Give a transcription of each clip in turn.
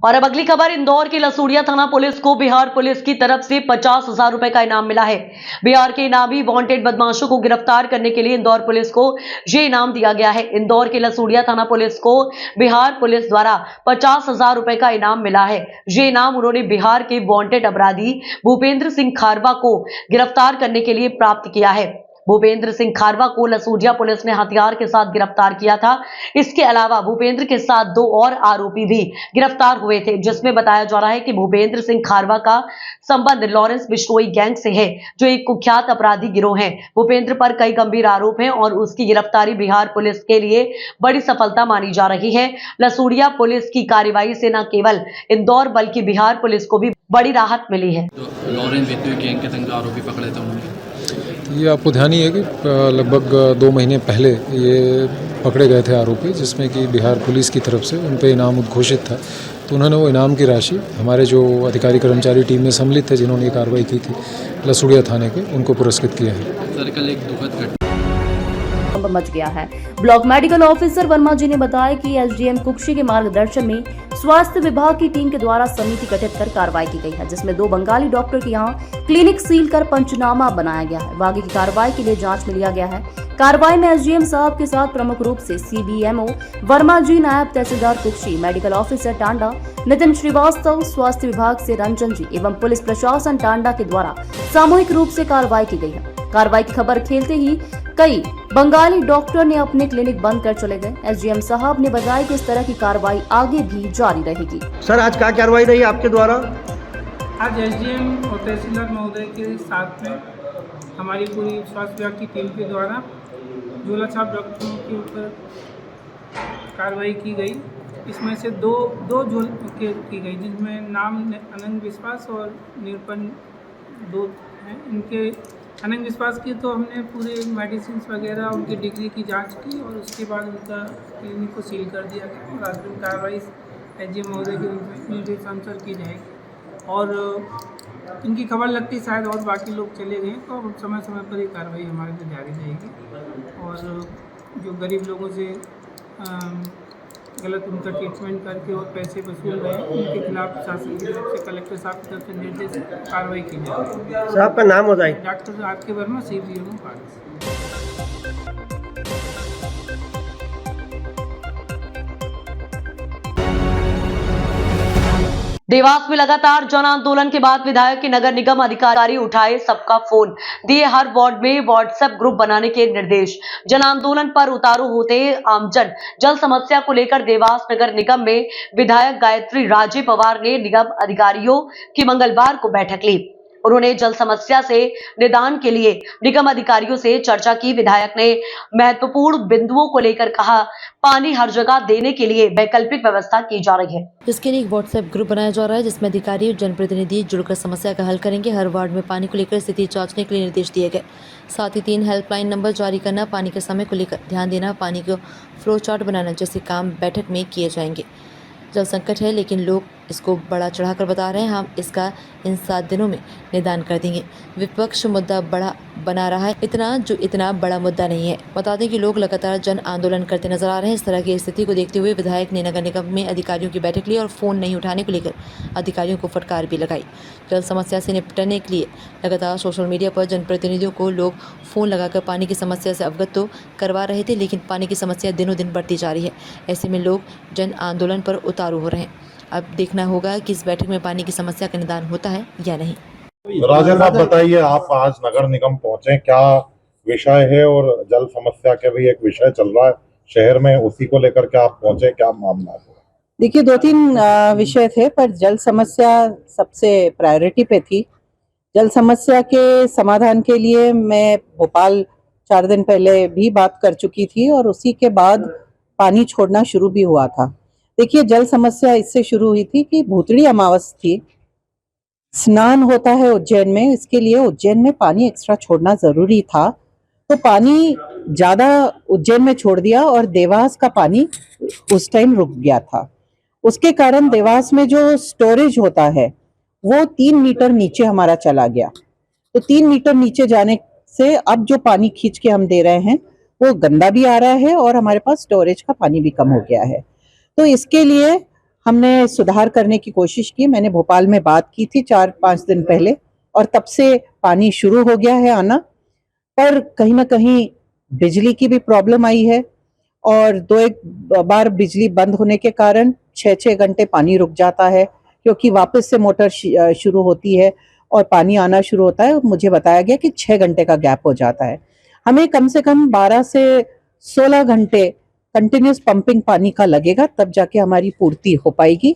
और अब अगली खबर, इंदौर की लसूड़िया थाना पुलिस को बिहार पुलिस की तरफ से 50,000 रुपए का इनाम मिला है। बिहार के इनामी वांटेड बदमाशों को गिरफ्तार करने के लिए इंदौर पुलिस को ये इनाम दिया गया है। इंदौर की लसूड़िया थाना पुलिस को बिहार पुलिस द्वारा 50,000 रुपए का इनाम मिला है। ये इनाम उन्होंने बिहार के वांटेड अपराधी भूपेंद्र सिंह खारवा को गिरफ्तार करने के लिए प्राप्त किया है। भूपेंद्र सिंह खारवा को लसूड़िया पुलिस ने हथियार के साथ गिरफ्तार किया था। इसके अलावा भूपेंद्र के साथ 2 और आरोपी भी गिरफ्तार हुए थे, जिसमें बताया जा रहा है कि भूपेंद्र सिंह खारवा का संबंध लॉरेंस बिश्नोई गैंग से है, जो एक कुख्यात अपराधी गिरोह है। भूपेंद्र पर कई गंभीर आरोप हैं और उसकी गिरफ्तारी बिहार पुलिस के लिए बड़ी सफलता मानी जा रही है। लसूड़िया पुलिस की कार्रवाई से न केवल इंदौर बल्कि बिहार पुलिस को भी बड़ी राहत मिली है। लॉरेंस बिश्नोई गैंग के तंग आरोपी पकड़े थे उन्होंने। ये आपको ध्यान ही है कि लगभग 2 महीने पहले ये पकड़े गए थे आरोपी, जिसमें कि बिहार पुलिस की तरफ से उन पे इनाम उद्घोषित था। तो उन्होंने वो इनाम की राशि हमारे जो अधिकारी कर्मचारी टीम में सम्मिलित थे, जिन्होंने ये कार्रवाई की थी लसूड़िया थाने के, उनको पुरस्कृत किया है। सर, कल एक दुखद घटना मच गया है। ब्लॉक मेडिकल ऑफिसर वर्मा जी ने बताया कि एसडीएम कुक्षी के मार्गदर्शन में स्वास्थ्य विभाग की टीम के द्वारा समिति गठित कर कार्रवाई की गई है, जिसमें 2 बंगाली डॉक्टर के यहां क्लिनिक सील कर पंचनामा बनाया गया है। आगे की कार्रवाई के लिए जांच में लिया गया है। कार्रवाई में एसडीएम साहब के साथ प्रमुख रूप से सीबीएमओ वर्मा जी, नायब तहसीलदार कुक्षी, मेडिकल ऑफिसर टांडा नितिन श्रीवास्तव, स्वास्थ्य विभाग से रंजन जी एवं पुलिस प्रशासन टांडा के द्वारा सामूहिक रूप से कार्रवाई की गई है। कार्रवाई की खबर खेलते ही कई बंगाली डॉक्टर ने अपने क्लिनिक बंद कर चले गए। एसडीएम साहब ने बताया कि इस तरह की कार्रवाई आगे भी जारी रहेगी। सर, आज क्या कार्रवाई रही आपके द्वारा? आज एसडीएम और तहसीलदार महोदय के साथ में हमारी पूरी स्वास्थ्य विभाग की टीम के द्वारा झोला छाप डॉक्टरों के ऊपर कार्रवाई की गई। इसमें से दो झोल की गई, जिनमें नाम अनंत विश्वास और निरूपण 2 हैं। इनके अनंत विश्वास की तो हमने पूरे मेडिसिन वगैरह उनकी डिग्री की जांच की और उसके बाद उनका क्लिनिक को सील कर दिया गया और आज दिन कार्रवाई एसडीएम महोदय के निर्देशानुसार की जाएगी। और इनकी खबर लगती शायद और बाकी लोग चले गए, तो अब समय समय पर ये कार्रवाई हमारे से जारी रहेगी। और जो गरीब लोगों से गलत उनका ट्रीटमेंट करके और पैसे वसूल रहे हैं, उनके खिलाफ शासन की तरफ से, कलेक्टर साहब की तरफ से निर्देश कार्रवाई की जाएगी। सर, आपका नाम बताइए। Doctor R K. Verma, CBMO Paras. Dewas में लगातार जन आंदोलन के बाद विधायक के नगर निगम अधिकारी उठाए सबका फोन, दिए हर वार्ड में व्हाट्सएप ग्रुप बनाने के निर्देश। जन आंदोलन पर उतारू होते आमजन। जल समस्या को लेकर देवास नगर निगम में विधायक गायत्री राजे पवार ने निगम अधिकारियों की मंगलवार को बैठक ली। उन्होंने जल समस्या से निदान के लिए निगम अधिकारियों से चर्चा की। विधायक ने महत्वपूर्ण बिंदुओं को लेकर कहा, पानी हर जगह देने के लिए वैकल्पिक व्यवस्था की जा रही है। इसके लिए एक व्हाट्सएप ग्रुप बनाया जा रहा है, जिसमें अधिकारी और जनप्रतिनिधि जुड़कर समस्या का हल करेंगे। हर वार्ड में पानी को लेकर स्थिति जांचने के लिए निर्देश दिए गए। साथ ही 3 हेल्पलाइन नंबर जारी करना, पानी के समय को लेकर ध्यान देना, पानी को फ्लो चार्ट बनाना जैसे काम बैठक में किए जाएंगे। जल संकट है, लेकिन लोग इसको बड़ा चढ़ाकर बता रहे हैं। हम इसका इन 7 दिनों में निदान कर देंगे। विपक्ष मुद्दा बड़ा बना रहा है, इतना बड़ा मुद्दा नहीं है। बता दें कि लोग लगातार जन आंदोलन करते नजर आ रहे हैं। इस तरह की स्थिति को देखते हुए विधायक ने नगर निगम में अधिकारियों की बैठक ली और फोन नहीं उठाने को लेकर अधिकारियों को फटकार भी लगाई। जल समस्या से निपटने के लिए लगातार सोशल मीडिया पर जनप्रतिनिधियों को लोग फोन लगाकर पानी की समस्या से अवगत तो करवा रहे थे, लेकिन पानी की समस्या दिनों दिन बढ़ती जा रही है। ऐसे में लोग जन आंदोलन पर उतारू हो रहे हैं। अब देखना होगा कि इस बैठक में पानी की समस्या का निदान होता है या नहीं। राजन, आप बताइए, आप आज नगर निगम पहुंचे, क्या विषय है? और जल समस्या का भी एक विषय चल रहा है शहर में, उसी को लेकर के आप पहुंचे, क्या मामला है? देखिए, 2-3 विषय थे, पर जल समस्या सबसे प्रायोरिटी पे थी। जल समस्या के समाधान के लिए मैं भोपाल 4 दिन पहले भी बात कर चुकी थी और उसी के बाद पानी छोड़ना शुरू भी हुआ था। देखिए, जल समस्या इससे शुरू हुई थी कि भूतड़ी अमावस थी, स्नान होता है उज्जैन में, इसके लिए उज्जैन में पानी एक्स्ट्रा छोड़ना जरूरी था। तो पानी ज्यादा उज्जैन में छोड़ दिया और देवास का पानी उस टाइम रुक गया था। उसके कारण देवास में जो स्टोरेज होता है वो 3 मीटर नीचे हमारा चला गया। तो 3 मीटर नीचे जाने से अब जो पानी खींच के हम दे रहे हैं वो गंदा भी आ रहा है और हमारे पास स्टोरेज का पानी भी कम हो गया है। तो इसके लिए हमने सुधार करने की कोशिश की। मैंने भोपाल में बात की थी 4-5 दिन पहले और तब से पानी शुरू हो गया है आना, पर कहीं ना कहीं बिजली की भी प्रॉब्लम आई है और 2-1 बार बिजली बंद होने के कारण 6-6 घंटे पानी रुक जाता है, क्योंकि वापस से मोटर शुरू होती है और पानी आना शुरू होता है। मुझे बताया गया कि 6 घंटे का गैप हो जाता है। हमें कम से कम 12 से 16 घंटे कंटिन्यूस पंपिंग पानी का लगेगा, तब जाके हमारी पूर्ति हो पाएगी।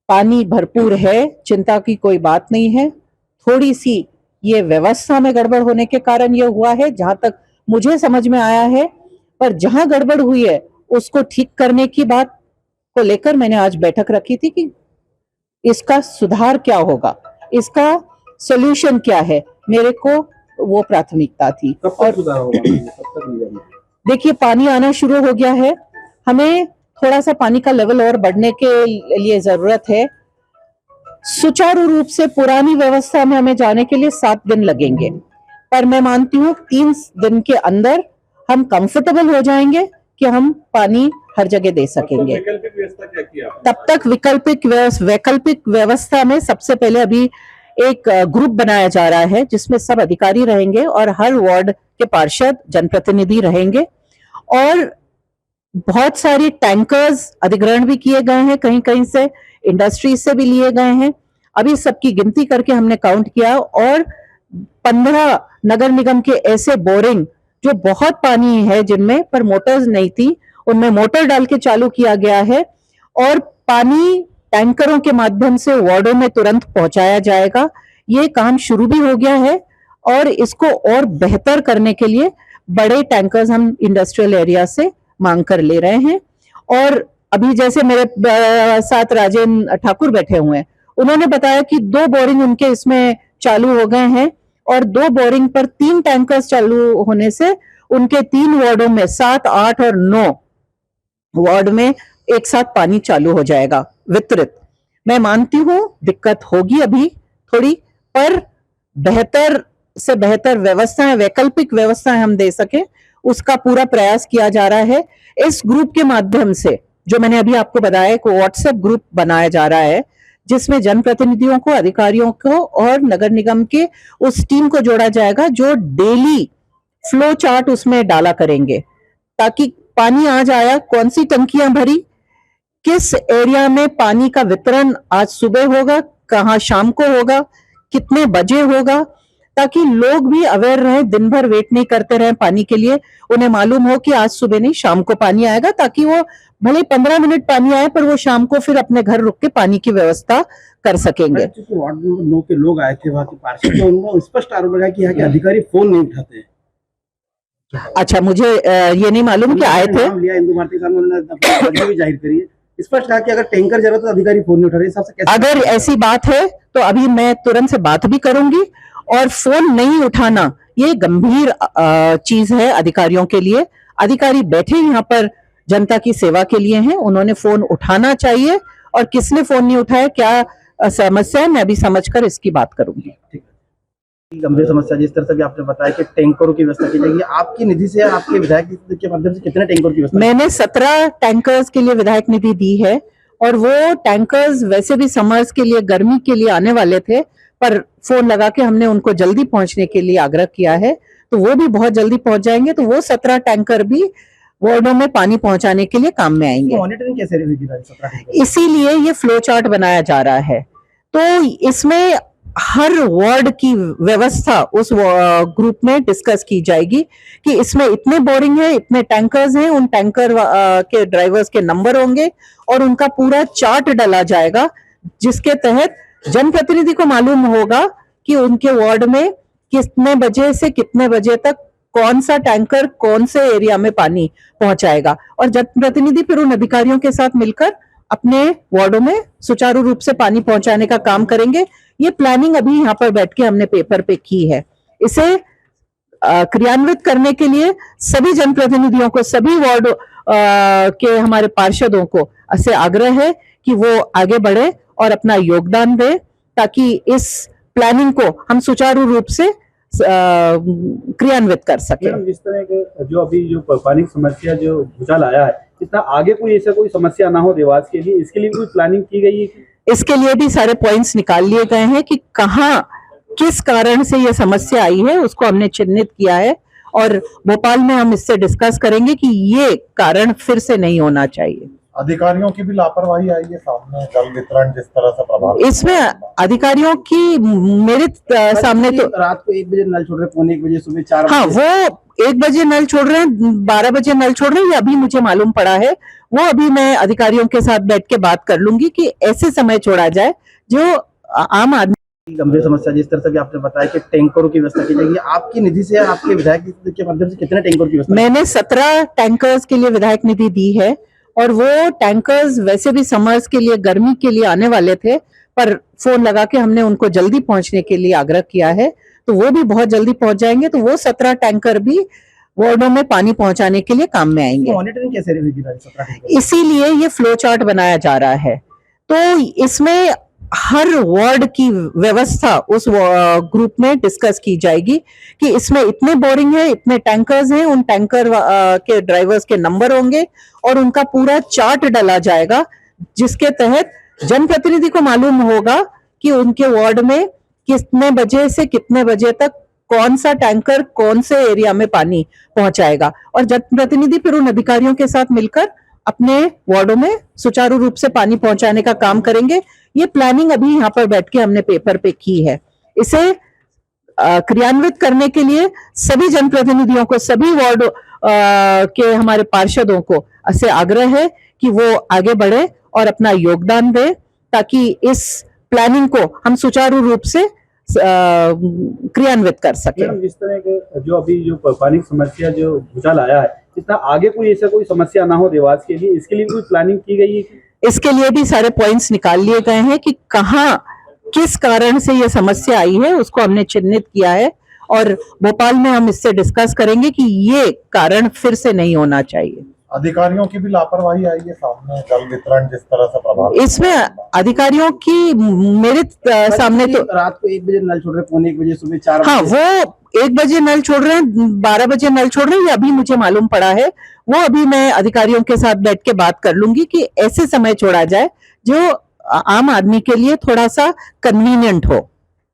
पानी भरपूर है, चिंता की कोई बात नहीं है। थोड़ी सी ये व्यवस्था में गड़बड़ होने के कारण ये हुआ है, जहां तक मुझे समझ में आया है, पर जहां गड़बड़ हुई है उसको ठीक करने की बात को लेकर मैंने आज बैठक रखी थी कि इसका सुधार क्या होगा, इसका सॉल्यूशन क्या है, मेरे को वो प्राथमिकता थी। और सुधार होगा? देखिए, पानी आना शुरू हो गया है, हमें थोड़ा सा पानी का लेवल और बढ़ने के लिए जरूरत है। सुचारू रूप से पुरानी व्यवस्था में हमें जाने के लिए 7 दिन लगेंगे, पर मैं मानती हूँ 3 दिन के अंदर हम कंफर्टेबल हो जाएंगे कि हम पानी हर जगह दे सकेंगे। वैकल्पिक व्यवस्था क्या किया? तब तक वैकल्पिक व्यवस्था में सबसे पहले अभी एक ग्रुप बनाया जा रहा है, जिसमें सब अधिकारी रहेंगे और हर वार्ड के पार्षद जनप्रतिनिधि रहेंगे, और बहुत सारी टैंकर्स अधिग्रहण भी किए गए हैं, कहीं कहीं से इंडस्ट्री से भी लिए गए हैं। अभी सबकी गिनती करके हमने काउंट किया और 15 नगर निगम के ऐसे बोरिंग जो बहुत पानी है जिनमें पर मोटर्स नहीं थी, उनमें मोटर डाल के चालू किया गया है और पानी टैंकरों के माध्यम से वार्डों में तुरंत पहुंचाया जाएगा। ये काम शुरू भी हो गया है और इसको और बेहतर करने के लिए बड़े टैंकर्स हम इंडस्ट्रियल एरिया से मांग कर ले रहे हैं। और अभी जैसे मेरे साथ राजेंद्र ठाकुर बैठे हुए हैं, उन्होंने बताया कि 2 बोरिंग उनके इसमें चालू हो गए हैं और 2 बोरिंग पर 3 टैंकर्स चालू होने से उनके 3 वार्डों में 7, 8 और 9 वार्ड में एक साथ पानी चालू हो जाएगा वितरित। मैं मानती हूँ दिक्कत होगी अभी थोड़ी, पर बेहतर से बेहतर व्यवस्थाएं, वैकल्पिक व्यवस्थाएं हम दे सके, उसका पूरा प्रयास किया जा रहा है। इस ग्रुप के माध्यम से, जो मैंने अभी आपको बताया, एक व्हाट्सएप ग्रुप बनाया जा रहा है, जिसमें जनप्रतिनिधियों को, अधिकारियों को और नगर निगम के उस टीम को जोड़ा जाएगा जो डेली फ्लो चार्ट उसमें डाला करेंगे, ताकि पानी आज आया, कौन सी टंकियां भरी, किस एरिया में पानी का वितरण आज सुबह होगा, कहाँ शाम को होगा, कितने बजे होगा, ताकि लोग भी अवेयर रहे, दिन भर वेट नहीं करते रहे पानी के लिए। उन्हें मालूम हो कि आज सुबह नहीं शाम को पानी आएगा, ताकि वो भले 15 मिनट पानी आए पर वो शाम को फिर अपने घर रुक के पानी की व्यवस्था कर सकेंगे। वार्ड नंबर 9 के लोग आए थे, वहाँ के पार्षद, तो उन्होंने स्पष्ट आरोप लगाया कि यहाँ के अधिकारी फोन नहीं उठाते हैं। अच्छा, मुझे ये नहीं मालूम कि आए थे। इंदु भारती साहब ने भी जाहिर करी है, स्पष्ट कहा कि अगर टैंकर जरूरत तो अधिकारी फोन नहीं उठा रहे। सबसे कैसे, अगर ऐसी बात है तो अभी मैं तुरंत से बात भी करूंगी, और फोन नहीं उठाना ये गंभीर चीज है अधिकारियों के लिए। अधिकारी बैठे यहाँ पर जनता की सेवा के लिए हैं, उन्होंने फोन उठाना चाहिए, और किसने फोन नहीं उठाया, क्या समस्या है, मैं अभी समझकर इसकी बात करूंगी। गंभीर समस्या, जिस तरह से भी आपने बताया कि टैंकरों की व्यवस्था की जाएगी, आपकी निधि से, आपके विधायक के माध्यम से कितने टैंकर की व्यवस्था? मैंने 17 टैंकर्स के लिए विधायक निधि दी है, और वो टैंकर्स वैसे भी समर्स के लिए, गर्मी के लिए आने वाले थे, पर फोन लगा के हमने उनको जल्दी पहुंचने के लिए आग्रह किया है, तो वो भी बहुत जल्दी पहुंच जाएंगे। तो वो 17 टैंकर भी वार्डों में पानी पहुंचाने के लिए काम में आएंगे। मॉनिटरिंग कैसे रहेगी? इसीलिए ये फ्लो चार्ट बनाया जा रहा है। तो इसमें हर वार्ड की व्यवस्था उस ग्रुप में डिस्कस की जाएगी कि इसमें इतने बोरिंग है, इतने टैंकर्स हैं, उन टैंकर के ड्राइवर्स के नंबर होंगे और उनका पूरा चार्ट डाला जाएगा, जिसके तहत जनप्रतिनिधि को मालूम होगा कि उनके वार्ड में कितने बजे से कितने बजे तक कौन सा टैंकर कौन से एरिया में पानी पहुंचाएगा, और जनप्रतिनिधि फिर उन अधिकारियों के साथ मिलकर अपने वार्डों में सुचारू रूप से पानी पहुंचाने का काम करेंगे। ये प्लानिंग अभी यहाँ पर बैठ के हमने पेपर पे की है। इसे क्रियान्वित करने के लिए सभी जनप्रतिनिधियों को, सभी वार्ड के हमारे पार्षदों को ऐसे आग्रह है कि वो आगे बढ़े और अपना योगदान दे, ताकि इस प्लानिंग को हम सुचारू रूप से क्रियान्वित कर सके। जिस तरह के जो अभी जो पानी की समस्या जो भूचाल आया है, जितना आगे कोई ऐसा कोई समस्या ना हो देवास के लिए, इसके लिए कोई प्लानिंग की गई है? इसके लिए भी सारे पॉइंट्स निकाल लिए गए हैं कि कहाँ किस कारण से ये समस्या आई है, उसको हमने चिन्हित किया है और भोपाल में हम इससे डिस्कस करेंगे कि ये कारण फिर से नहीं होना चाहिए। अधिकारियों की भी लापरवाही आई है सामने, जल वितरण जिस तरह से प्रभावित, इसमें अधिकारियों की मेरे सामने तो रात को 1 बजे नल छोड़ रहे, पौने 1 बजे, सुबह 4 हाँ, बजे। वो 1 बजे नल छोड़ रहे हैं, 12 बजे नल छोड़ रहे हैं, ये अभी मुझे मालूम पड़ा है। वो अभी मैं अधिकारियों के साथ बैठ के बात कर लूंगी कि ऐसे समय छोड़ा जाए जो आम आदमी। गंभीर समस्या जिस तरह से भी आपने बताया कि टैंकरों की व्यवस्था की जाएगी, आपकी निधि से, आपके विधायक के माध्यम से कितने टैंकर की व्यवस्था? मैंने 17 टैंकर्स के लिए विधायक निधि दी है और वो टैंकर्स वैसे भी समर्स के लिए, गर्मी के लिए आने वाले थे, पर फोन लगा के हमने उनको जल्दी पहुंचने के लिए आग्रह किया है, तो वो भी बहुत जल्दी पहुंच जाएंगे। तो वो 17 टैंकर भी वार्डों में पानी पहुंचाने के लिए काम में आएंगे। मॉनिटरिंग कैसे रहेगी 17 टैंकर? इसीलिए ये फ्लो चार्ट बनाया जा रहा है, तो इसमें हर वार्ड की व्यवस्था उस ग्रुप में डिस्कस की जाएगी कि इसमें इतने बोरिंग है, इतने टैंकर्स हैं, उन टैंकर के ड्राइवर्स के नंबर होंगे और उनका पूरा चार्ट डाला जाएगा, जिसके तहत जनप्रतिनिधि को मालूम होगा कि उनके वार्ड में कितने बजे से कितने बजे तक कौन सा टैंकर कौन से एरिया में पानी पहुंचाएगा और जनप्रतिनिधि फिर उन अधिकारियों के साथ मिलकर अपने वार्डों में सुचारू रूप से पानी पहुंचाने का काम करेंगे। ये प्लानिंग अभी यहाँ पर बैठ के हमने पेपर पे की है। इसे क्रियान्वित करने के लिए सभी जनप्रतिनिधियों को, सभी वार्ड के हमारे पार्षदों को ऐसे आग्रह है कि वो आगे बढ़े और अपना योगदान दे, ताकि इस प्लानिंग को हम सुचारू रूप से क्रियान्वित कर सके। जिस तरह के जो अभी जो पानी की समस्या जो भूचाल आया है, जितना आगे कोई ऐसा कोई समस्या ना हो देवास के लिए, इसके लिए कोई प्लानिंग की गई है? इसके लिए भी सारे पॉइंट्स निकाल लिए गए हैं कि कहाँ किस कारण से ये समस्या आई है, उसको हमने चिन्हित किया है और भोपाल में हम इससे डिस्कस करेंगे कि ये कारण फिर से नहीं होना चाहिए। अधिकारियों की भी लापरवाही आई है सामने, जल वितरण जिस तरह से प्रभावित, इसमें अधिकारियों की मेरे सामने तो रात को 1 बजे नल छोड़ रहे, पौने 1 बजे, सुबह 4 बजे। हाँ, वो 1 बजे नल छोड़ रहे हैं, 12 बजे नल छोड़ रहे हैं, ये अभी मुझे मालूम पड़ा है। वो अभी मैं अधिकारियों के साथ बैठ के बात कर लूंगी कि ऐसे समय छोड़ा जाए जो आम आदमी के लिए थोड़ा सा कन्वीनियंट हो,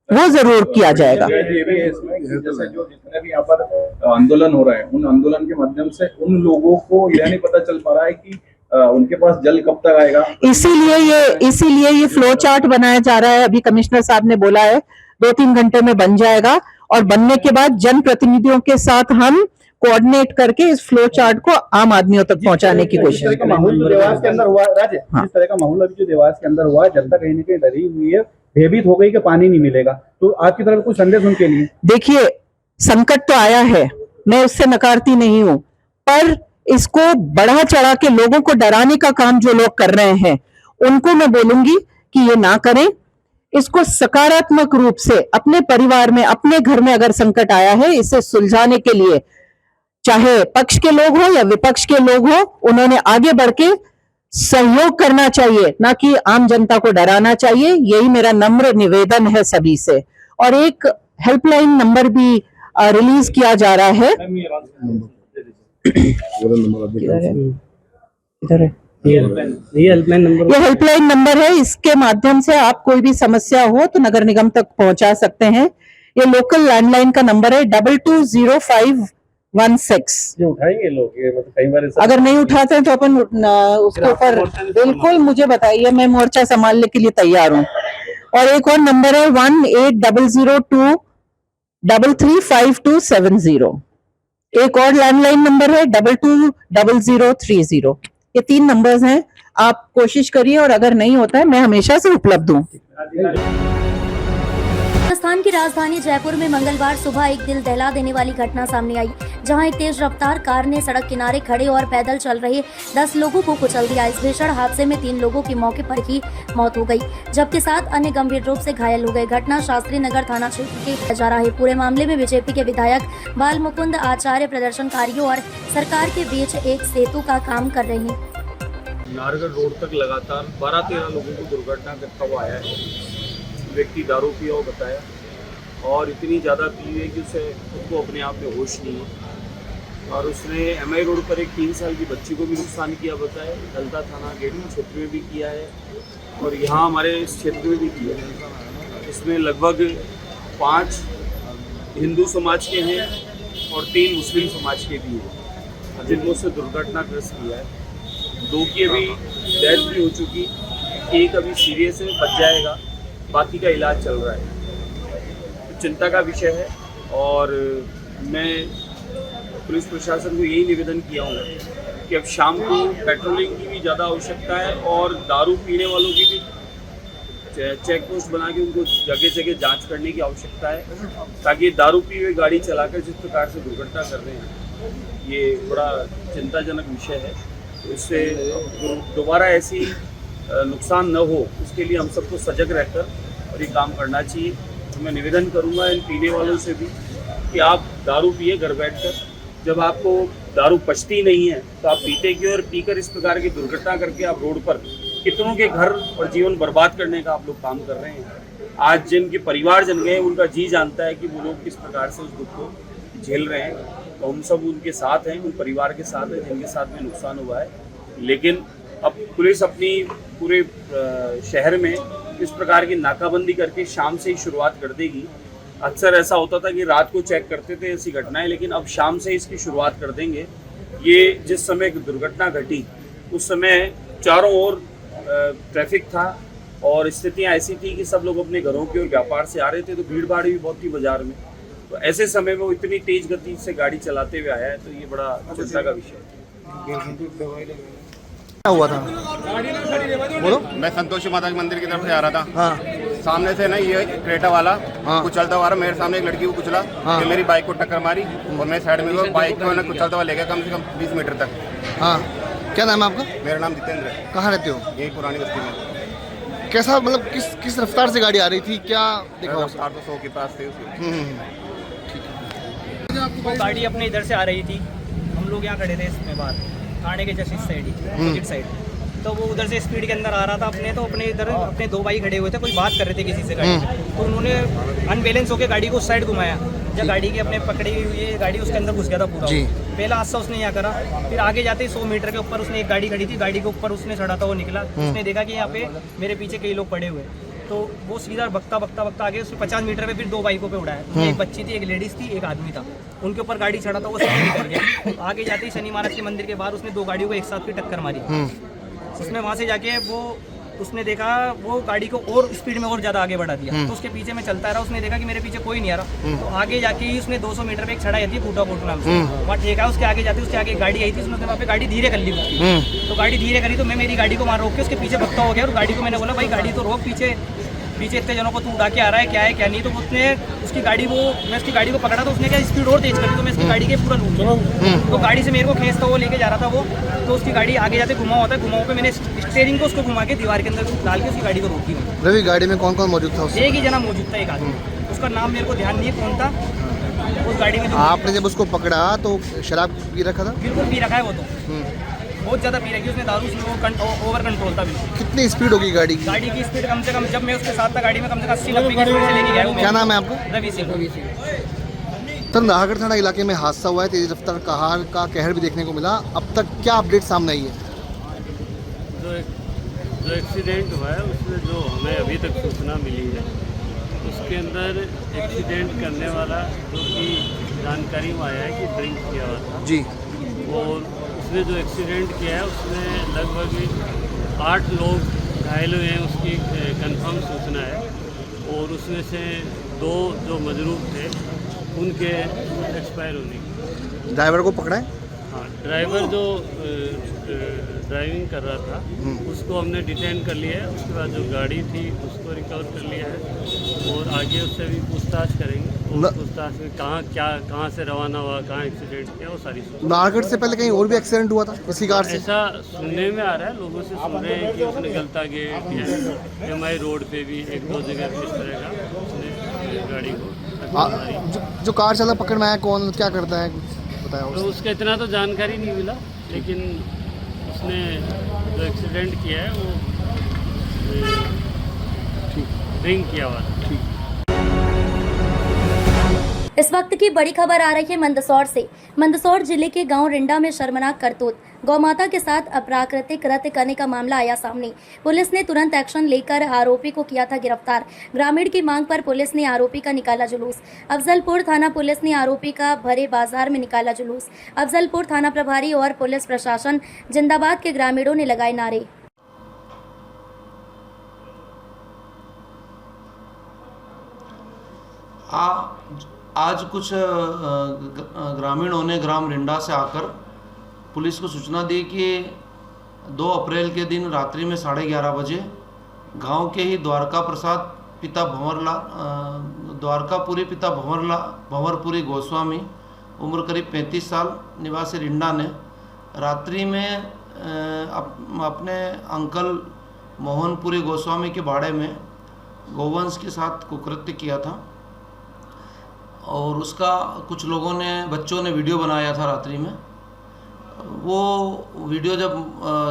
वो जरूर किया जाएगा। ये भी है इसमें, जैसे जो जितने भी यहाँ पर आंदोलन हो रहे हैं, उन आंदोलन के माध्यम से उन लोगों को यह नहीं पता चल पा रहा है कि उनके पास जल कब तक आएगा। इसीलिए ये फ्लो चार्ट बनाया जा रहा है। अभी कमिश्नर साहब ने बोला है 2-3 घंटे में बन जाएगा और बनने के बाद जनप्रतिनिधियों के साथ हम कोऑर्डिनेट करके इस फ्लो चार्ट को आम आदमियों तक पहुंचाने की कोशिश करेंगे। माहौल देवास के अंदर हुआ राज, जिस तरह का माहौल अभी जो देवास के अंदर हुआ, जनता कहीं ना कहीं डरी हुई है, भयभीत हो गई कि पानी नहीं मिलेगा, तो आपकी तरफ कुछ संदेश उनके लिए? देखिए, संकट तो आया है, मैं उससे नकारती नहीं हूं, पर इसको बढ़ा चढ़ा के लोगों को डराने का काम जो लोग कर रहे हैं, उनको मैं बोलूंगी कि ये ना करें। इसको सकारात्मक रूप से अपने परिवार में, अपने घर में अगर संकट आया है, इसे सुलझाने के लिए चाहे पक्ष के लोग हो या विपक्ष के लोग हो, उन्होंने आगे बढ़ के सहयोग करना चाहिए, ना कि आम जनता को डराना चाहिए। यही मेरा नम्र निवेदन है सभी से। और एक हेल्पलाइन नंबर भी रिलीज किया जा रहा है। ये हेल्पलाइन नंबर है, इसके माध्यम से आप कोई भी समस्या हो तो नगर निगम तक पहुंचा सकते हैं। ये लोकल लैंडलाइन का नंबर है 220516। जो उठाएंगे लोग, ये मतलब कई बार अगर नहीं उठाते हैं तो अपन उसके ऊपर बिल्कुल मुझे बताइए, मैं मोर्चा संभालने के लिए तैयार हूँ। और एक और नंबर है 1800233527 एक और लैंडलाइन नंबर है 220030। ये 3 नंबर्स हैं, आप कोशिश करिए और अगर नहीं होता है मैं हमेशा से उपलब्ध हूँ। राजस्थान की राजधानी जयपुर में मंगलवार सुबह एक दिल दहला देने वाली घटना सामने आई, जहां एक तेज रफ्तार कार ने सड़क किनारे खड़े और पैदल चल रहे 10 लोगों को कुचल दिया। इस भीषण हादसे में 3 लोगों की मौके पर ही मौत हो गई, जबकि 7 अन्य गंभीर रूप से घायल हो गए। घटना शास्त्री नगर थाना क्षेत्र के जा रहा है। पूरे मामले में बीजेपी के विधायक बाल मुकुंद आचार्य प्रदर्शनकारियों और सरकार के बीच एक सेतु का काम कर रहे हैं। नारगढ़ रोड तक लगातार 12-13 लोगों को दुर्घटना करता हुआ आया है। व्यक्ति दारू पिया हो बताया और इतनी ज़्यादा पी है कि उसे खुद को अपने आप में होश नहीं है। और उसने एमआई रोड पर एक 3 साल की बच्ची को भी नुकसान किया बताया, दलता थाना गेट क्षेत्र में भी किया है और यहाँ हमारे इस क्षेत्र में भी किया है। इसमें लगभग 5 हिंदू समाज के हैं और 3 मुस्लिम समाज के भी हैं जिनको उससे दुर्घटनाग्रस्त किया है। 2 की अभी डेथ भी हो चुकी, एक अभी सीरियस है, बच जाएगा, बाकी का इलाज चल रहा है। तो चिंता का विषय है और मैं पुलिस प्रशासन को यही निवेदन किया हूँ कि अब शाम को पेट्रोलिंग की भी ज़्यादा आवश्यकता है और दारू पीने वालों की भी चेक पोस्ट बना के उनको जगह जगह जांच करने की आवश्यकता है, ताकि दारू पी हुए गाड़ी चलाकर जिस प्रकार से दुर्घटना कर रहे हैं ये बड़ा चिंताजनक विषय है। तो इससे दोबारा ऐसी नुकसान न हो उसके लिए हम सबको सजग रहकर और ये काम करना चाहिए। तो मैं निवेदन करूँगा इन पीने वालों से भी कि आप दारू पिए घर बैठकर, जब आपको दारू पचती नहीं है तो आप पीते क्यों और पीकर इस प्रकार की दुर्घटना करके आप रोड पर कितनों के घर और जीवन बर्बाद करने का आप लोग काम कर रहे हैं। आज जिनके परिवारजन गए उनका जी जानता है कि वो लोग किस प्रकार से उस दुख को झेल रहे हैं, तो हम सब उनके साथ हैं, उन परिवार के साथ हैं जिनके साथ में नुकसान हुआ है। लेकिन अब पुलिस अपनी पूरे शहर में इस प्रकार की नाकाबंदी करके शाम से ही शुरुआत कर देगी। अक्सर ऐसा होता था कि रात को चेक करते थे ऐसी घटनाएं, लेकिन अब शाम से इसकी शुरुआत कर देंगे। ये जिस समय दुर्घटना घटी उस समय चारों ओर ट्रैफिक था और स्थितियां ऐसी थी कि सब लोग अपने घरों की ओर व्यापार से आ रहे थे, तो भीड़ भाड़ भी बहुत थी बाजार में। तो ऐसे समय में वो इतनी तेज गति से गाड़ी चलाते हुए आया है, तो ये बड़ा चिंता का विषय है। क्या हुआ था? बोलो। मैं संतोषी माता के मंदिर की तरफ से आ रहा था। हाँ। सामने से ना ये क्रेटा वाला हाँ। कुचलता हुआ मेरे सामने एक लड़की को कुचला। हाँ। मेरी बाइक को टक्कर मारी और मैं साइड में बाइक को ना कुचलता हुआ ले गया कम से कम 20 मीटर तक। हाँ। क्या नाम है आपका? मेरा नाम जितेंद्र है। कहाँ रहते हो? यही पुरानी बस्ती में। कैसा मतलब किस रफ्तार से गाड़ी आ रही थी, क्या देखा? रफ्तार तो 100 के पास थी उसकी। वो गाड़ी अपने इधर से आ रही थी, हम लोग यहाँ खड़े थे इसमें बाहर थाने के जस्ट इस साइड ही अपोजिट साइड, तो वो उधर से स्पीड के अंदर आ रहा था अपने, तो अपने इधर अपने 2 भाई खड़े हुए थे, कोई बात कर रहे थे किसी से गाड़ी में, तो उन्होंने अनबैलेंस होकर गाड़ी को उस साइड घुमाया। जब गाड़ी के अपने पकड़ी हुई है गाड़ी उसके अंदर घुस गया था पूरा। पहला हादसा उसने यहाँ करा, फिर आगे जाते ही 100 मीटर के ऊपर उसने एक गाड़ी खड़ी थी, गाड़ी के ऊपर उसने चढ़ा था, वो निकला, उसने देखा कि यहाँ पे मेरे पीछे कई लोग पड़े हुए, तो वो सीधा भगता आगे उसने 50 मीटर पे फिर 2 बाइकों पे उड़ाया। एक बच्ची थी, एक लेडीज थी, एक आदमी था, उनके ऊपर गाड़ी चढ़ा था, वो सीधे निकल गया। आगे जाते ही शनि महाराज के मंदिर के बाहर उसने 2 गाड़ियों को एक साथ फिर टक्कर मारी। उसने वहाँ से जाके उसने देखा वो गाड़ी को और स्पीड में और ज़्यादा आगे बढ़ा दिया, तो उसके पीछे मैं चलता रहा। उसने देखा कि मेरे पीछे कोई नहीं आ रहा, तो आगे जाके ही उसने 200 मीटर पे एक चढ़ाई थी फूटा कोट नाम से, वहाँ ठेका उसके आगे जाते उसके आगे गाड़ी आई थी, उसने वहाँ पे गाड़ी धीरे कर ली उसकी, तो गाड़ी धीरे करी तो मैं मेरी गाड़ी को मार रोक के उसके पीछे भगता हो गया और गाड़ी को मैंने बोला भाई गाड़ी तो रोक, पीछे इतने जनों को तू उड़ा के आ रहा है क्या नहीं, तो उसने उसकी गाड़ी मैं उसकी गाड़ी को पकड़ा तो उसने क्या स्पीड और तेज करी, तो मैं उसकी गाड़ी के पूरा लूट गया। तो गाड़ी से मेरे को खींचता वो लेके जा रहा था वो, तो उसकी गाड़ी आगे जाते घुमाव होता है, घुमाव पे मैंने स्टीयरिंग को उसको घुमा के दीवार के अंदर डाल के उसकी गाड़ी को रोकी। रवि, गाड़ी में कौन कौन मौजूद था? एक ही जना मौजूद था, एक आदमी, उसका नाम मेरे को ध्यान नहीं है कौन था उस गाड़ी में। आपने जब उसको पकड़ा तो शराब पी रखा था? बिल्कुल पी रखा है वो, तो बहुत ज़्यादा पी रखी उसने दारू, ओवर कंट्रोल था बिल्कुल। कितनी स्पीड होगी गाड़ी की स्पीड कम से कम, जब मैं उसके साथ था गाड़ी में कम से कम 80-90 की स्पीड से लेके गया हूँ। क्या नाम है आपका? रवि सिंह। सर, नाहरगढ़ थाना इलाके में हादसा हुआ है, तेज रफ्तार कार का कहर भी देखने को मिला, अब तक क्या अपडेट सामने आई है? जो एक्सीडेंट हुआ है उसमें जो हमें अभी तक सूचना मिली है उसके अंदर एक्सीडेंट करने वाला जो कि जानकारी में आया है कि ड्रिंक किया हुआ था जी, और उसने जो एक्सीडेंट किया है उसमें लगभग 8 लोग घायल हुए हैं, उसकी कंफर्म सूचना है, और उसमें से 2 जो मजरूब थे उनके एक्सपायर होने की। ड्राइवर को पकड़ा है? हाँ, ड्राइवर जो ड्राइविंग कर रहा था उसको हमने डिटेन कर लिया है, उसके बाद जो गाड़ी थी उसको रिकवर कर लिया है और आगे उससे भी पूछताछ करेंगे, और पूछताछ में कहाँ से रवाना हुआ, कहाँ एक्सीडेंट किया, वो सारी। नाहरगढ़ से पहले कहीं और भी एक्सीडेंट हुआ था इसी कार से? ऐसा सुनने में आ रहा है, लोगों से सुन रहे हैं कि उसने गलता गेट या एमआई रोड पे भी 1-2 जगह इस तरह का उसने गाड़ी को। जो कार चालक पकड़ में आया कौन, क्या करता है, कुछ बताया? तो उसका इतना तो जानकारी नहीं मिला, लेकिन उसने जो एक्सीडेंट किया है वो ड्रिंक किया हुआ था। इस वक्त की बड़ी खबर आ रही है मंदसौर से। मंदसौर जिले के गांव रिंडा में शर्मनाक करतूत, गौमाता के साथ अप्राकृतिक कृत्य करने का मामला आया सामने। पुलिस ने तुरंत एक्शन लेकर आरोपी को किया था गिरफ्तार। ग्रामीण की मांग पर पुलिस ने आरोपी का निकाला जुलूस। अफजलपुर थाना पुलिस ने आरोपी का भरे बाजार में निकाला जुलूस। अफजलपुर थाना प्रभारी और पुलिस प्रशासन जिंदाबाद के ग्रामीणों ने लगाए नारे। आज कुछ ग्रामीणों ने ग्राम रिंडा से आकर पुलिस को सूचना दी कि 2 अप्रैल के दिन रात्रि में 11:30 बजे गांव के ही द्वारका पिता भंवरपुरी गोस्वामी उम्र करीब 35 साल निवासी रिंडा ने रात्रि में अपने अंकल मोहनपुरी गोस्वामी के बाड़े में गोवंश के साथ कुकृत्य किया था और उसका कुछ लोगों ने बच्चों ने वीडियो बनाया था रात्रि में। वो वीडियो जब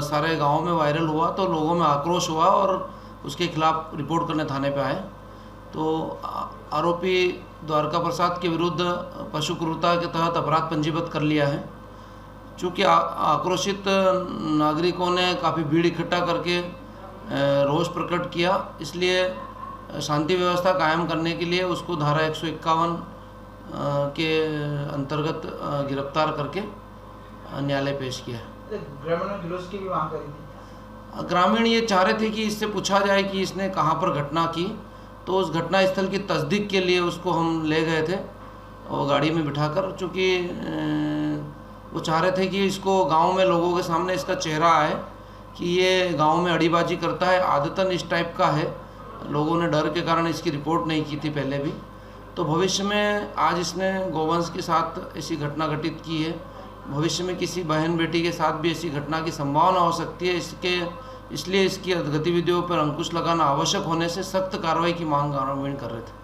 सारे गांव में वायरल हुआ तो लोगों में आक्रोश हुआ और उसके खिलाफ रिपोर्ट करने थाने पे आए। तो आरोपी द्वारका प्रसाद के विरुद्ध पशु क्रूरता के तहत अपराध पंजीबद्ध कर लिया है। चूँकि आक्रोशित नागरिकों ने काफ़ी भीड़ इकट्ठा करके रोष प्रकट किया, इसलिए शांति व्यवस्था कायम करने के लिए उसको धारा 151 के अंतर्गत गिरफ्तार करके न्यायालय पेश किया है। ग्रामीणों ने जुलूस की भी मांग करी थी। ग्रामीण ये चाह रहे थे कि इससे पूछा जाए कि इसने कहाँ पर घटना की, तो उस घटना स्थल की तस्दीक के लिए उसको हम ले गए थे और गाड़ी में बिठाकर, चूँकि वो चाह रहे थे कि इसको गांव में लोगों के सामने इसका चेहरा आए कि ये गांव में अड़ीबाजी करता है, आदतन इस टाइप का है। लोगों ने डर के कारण इसकी रिपोर्ट नहीं की थी पहले भी। तो भविष्य में आज इसने गोवंश के साथ ऐसी घटना घटित की है। भविष्य में किसी बहन बेटी के साथ भी ऐसी घटना की संभावना हो सकती है। इसलिए इसकी गतिविधियों पर अंकुश लगाना आवश्यक होने से सख्त कार्रवाई की मांग ग्रामीण कर रहे थे।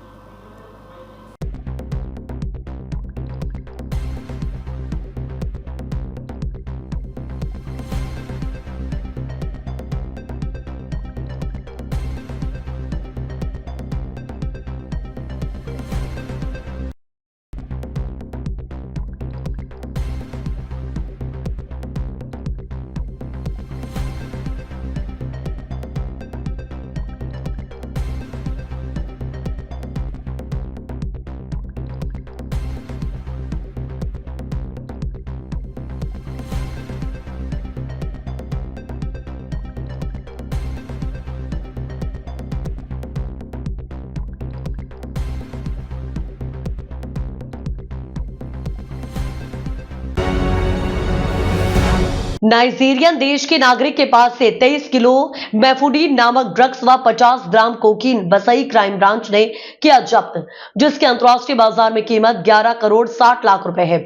नाइजीरियन देश के नागरिक के पास से 23 किलो मैफुडीन नामक ड्रग्स व 50 ग्राम कोकीन बसई क्राइम ब्रांच ने किया जब्त, जिसकी अंतर्राष्ट्रीय बाजार में कीमत 11 करोड़ 60 लाख रुपए है।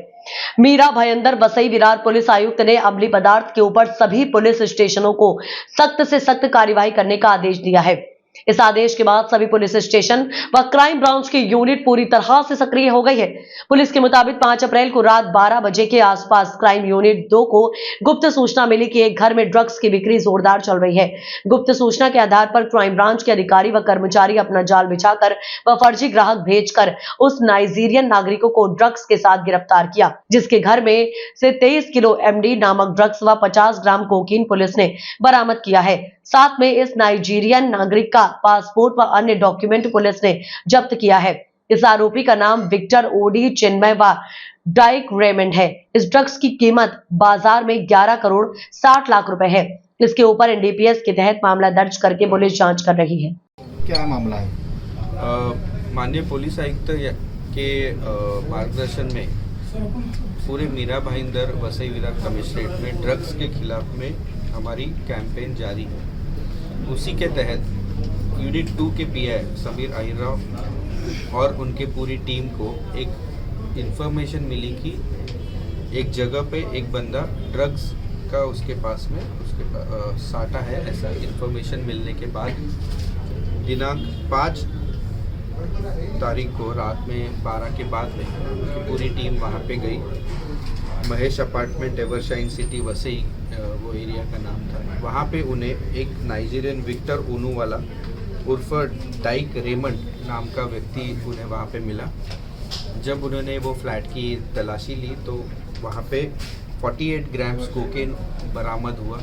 मीरा भयंदर बसई विरार पुलिस आयुक्त ने अमली पदार्थ के ऊपर सभी पुलिस स्टेशनों को सख्त से सख्त कार्यवाही करने का आदेश दिया है। इस आदेश के बाद सभी पुलिस स्टेशन व क्राइम ब्रांच की यूनिट पूरी तरह से सक्रिय हो गई है। पुलिस के मुताबिक 5 अप्रैल को रात 12 बजे के आसपास क्राइम यूनिट 2 को गुप्त सूचना मिली कि एक घर में ड्रग्स की बिक्री जोरदार चल रही है। गुप्त सूचना के आधार पर क्राइम ब्रांच के अधिकारी व कर्मचारी अपना जाल बिछाकर व फर्जी ग्राहक भेजकर उस नाइजीरियन नागरिकों को ड्रग्स के साथ गिरफ्तार किया, जिसके घर में से 23 किलो एमडी नामक ड्रग्स व 50 ग्राम कोकीन पुलिस ने बरामद किया है। साथ में इस नाइजीरियन नागरिक का पासपोर्ट व अन्य डॉक्यूमेंट पुलिस ने जब्त किया है। इस आरोपी का नाम विक्टर ओडी चिन्मय व डाइक रेमंड है। इस ड्रग्स की कीमत बाजार में 11 करोड़ 60 लाख रुपए है। इसके ऊपर एनडीपीएस के तहत मामला दर्ज करके पुलिस जांच कर रही है। क्या मामला है? माननीय पुलिस आयुक्त के मार्गदर्शन में पूरे मीरा भाईंदर वसई विरार कमिश्नरेट में ड्रग्स के खिलाफ में हमारी कैंपेन जारी है। उसी के तहत यूनिट 2 के पीआई समीर आहिरराव और उनके पूरी टीम को एक इन्फॉर्मेशन मिली कि एक जगह पे एक बंदा ड्रग्स का उसके पास में साटा है। ऐसा इन्फॉर्मेशन मिलने के बाद दिनांक 5 तारीख को रात में 12 के बाद में उनकी पूरी टीम वहाँ पे गई। Mahesh apartment Evershine city Vasai वो एरिया का नाम था। वहाँ पे उन्हें एक नाइजीरियन विक्टर ओनू वाला उर्फ डाइक रेमंड नाम का व्यक्ति उन्हें वहाँ पे मिला। जब उन्होंने वो फ्लैट की तलाशी ली तो वहाँ पे 48 ग्राम्स कोकेन बरामद हुआ।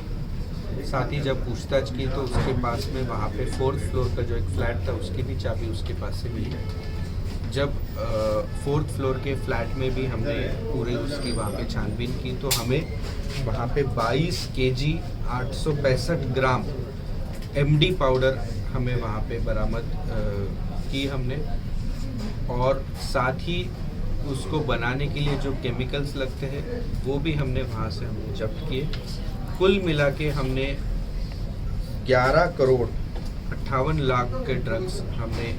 साथ ही जब पूछताछ की तो उसके पास में वहाँ पे 4th फ्लोर का जो एक फ्लैट था उसकी भी चाबी उसके पास से मिली। जब 4th फ्लोर के फ्लैट में भी हमने पूरे उसकी वहाँ पे छानबीन की तो हमें वहाँ पे 22 kg 865 ग्राम MD पाउडर हमें वहाँ पे बरामद की हमने, और साथ ही उसको बनाने के लिए जो केमिकल्स लगते हैं वो भी हमने वहाँ से हमने जब्त किए। कुल मिला के हमने 11 करोड़ 58 लाख के ड्रग्स हमने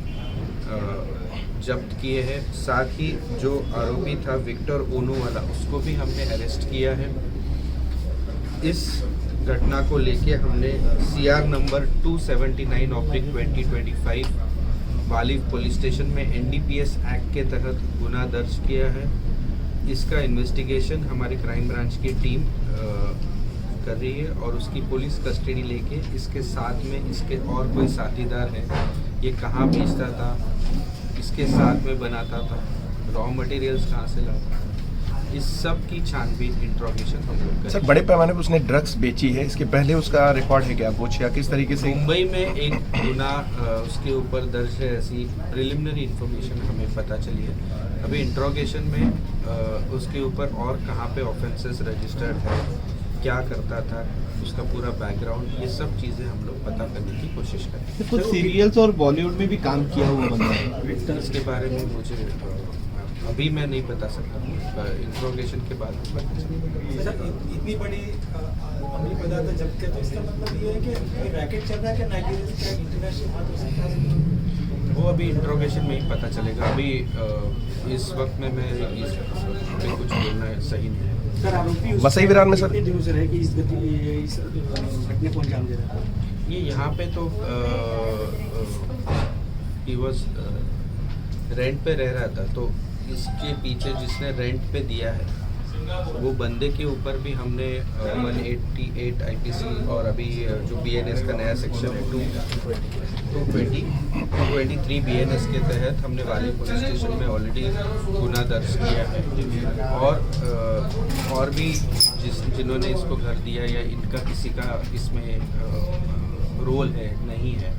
जब्त किए हैं। साथ ही जो आरोपी था विक्टर ओनू वाला उसको भी हमने अरेस्ट किया है। इस घटना को लेके हमने CR number 279/2025 Waliv police station में NDPS एक्ट के तहत गुना दर्ज किया है। इसका इन्वेस्टिगेशन हमारी क्राइम ब्रांच की टीम कर रही है और उसकी पुलिस कस्टडी लेके इसके साथ में इसके और कोई साथीदार है, ये कहाँ बेचता था, इसके साथ में बनाता था, रॉ मटेरियल्स कहाँ से लाता था, इस सब की छानबीन इंट्रोगेशन हम लोग करें। सर, बड़े पैमाने पर उसने ड्रग्स बेची है, इसके पहले उसका रिकॉर्ड है क्या कुछ, या किस तरीके से? मुंबई में एक गुना उसके ऊपर दर्ज है, ऐसी प्रिलिमिनरी इंफॉर्मेशन हमें पता चली है। अभी इंट्रोगेशन में उसके ऊपर और कहाँ पे ऑफेंसेस रजिस्टर्ड है, क्या करता था, उसका पूरा बैकग्राउंड, ये सब चीज़ें हम लोग पता करने की कोशिश करें। कुछ सीरियल्स और बॉलीवुड में भी काम किया हुआ बंदा है। विक्टर्स के बारे में मुझे अभी मैं नहीं बता सकता, इंट्रोगेशन के बाद पता चलेगा। इतनी बड़ी अमली पदार्थ जब्त किया तो इसका मतलब ये है कि रैकेट चल रहा है कि नाइजीरिया से इंटरनेशनल बात हो सकता है? वो अभी इंट्रोगेशन में ही पता चलेगा। अभी इस वक्त में मैं अभी कुछ बोलना सही नहीं है। सर, आरोपी वसई विरार में सर कितने दिनों से रहे कि इस घटने को अंजाम दे रहा है? ये यहाँ पे तो ही वाज रेंट पे रह रहा था, तो इसके पीछे जिसने रेंट पे दिया है वो बंदे के ऊपर भी हमने 188 IPC और अभी जो BNS का नया सेक्शन है 223 BNS के तहत हमने वाली पुलिस स्टेशन में ऑलरेडी गुना दर्ज किया है। और भी जिन्होंने इसको घर दिया या इनका किसी का इसमें रोल है नहीं है,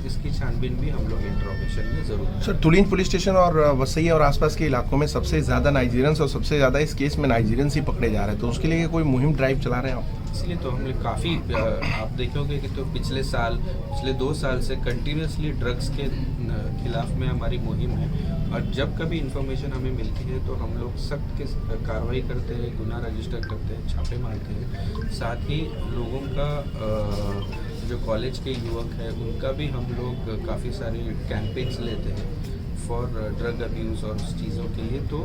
इसकी छानबीन भी हम लोग इंट्रोगेशन में जरूर। सर, तुलीन पुलिस स्टेशन और वसई और आसपास के इलाकों में सबसे ज़्यादा नाइजीरियंस और सबसे ज़्यादा इस केस में नाइजीरियंस ही पकड़े जा रहे हैं, तो उसके लिए कोई मुहिम ड्राइव चला रहे हैं आप? इसलिए तो हमने काफ़ी आप देखोगे कि तो पिछले 2 साल से कंटिन्यूसली ड्रग्स के खिलाफ में हमारी मुहिम है, और जब कभी इंफॉर्मेशन हमें मिलती है तो हम लोग सख्त कार्रवाई करते हैं, गुना रजिस्टर करते हैं, छापे मारते हैं। साथ ही लोगों का जो कॉलेज के युवक हैं उनका भी हम लोग काफ़ी सारे कैंपेन्स लेते हैं फॉर ड्रग अब्यूज़ और उस चीज़ों के लिए। तो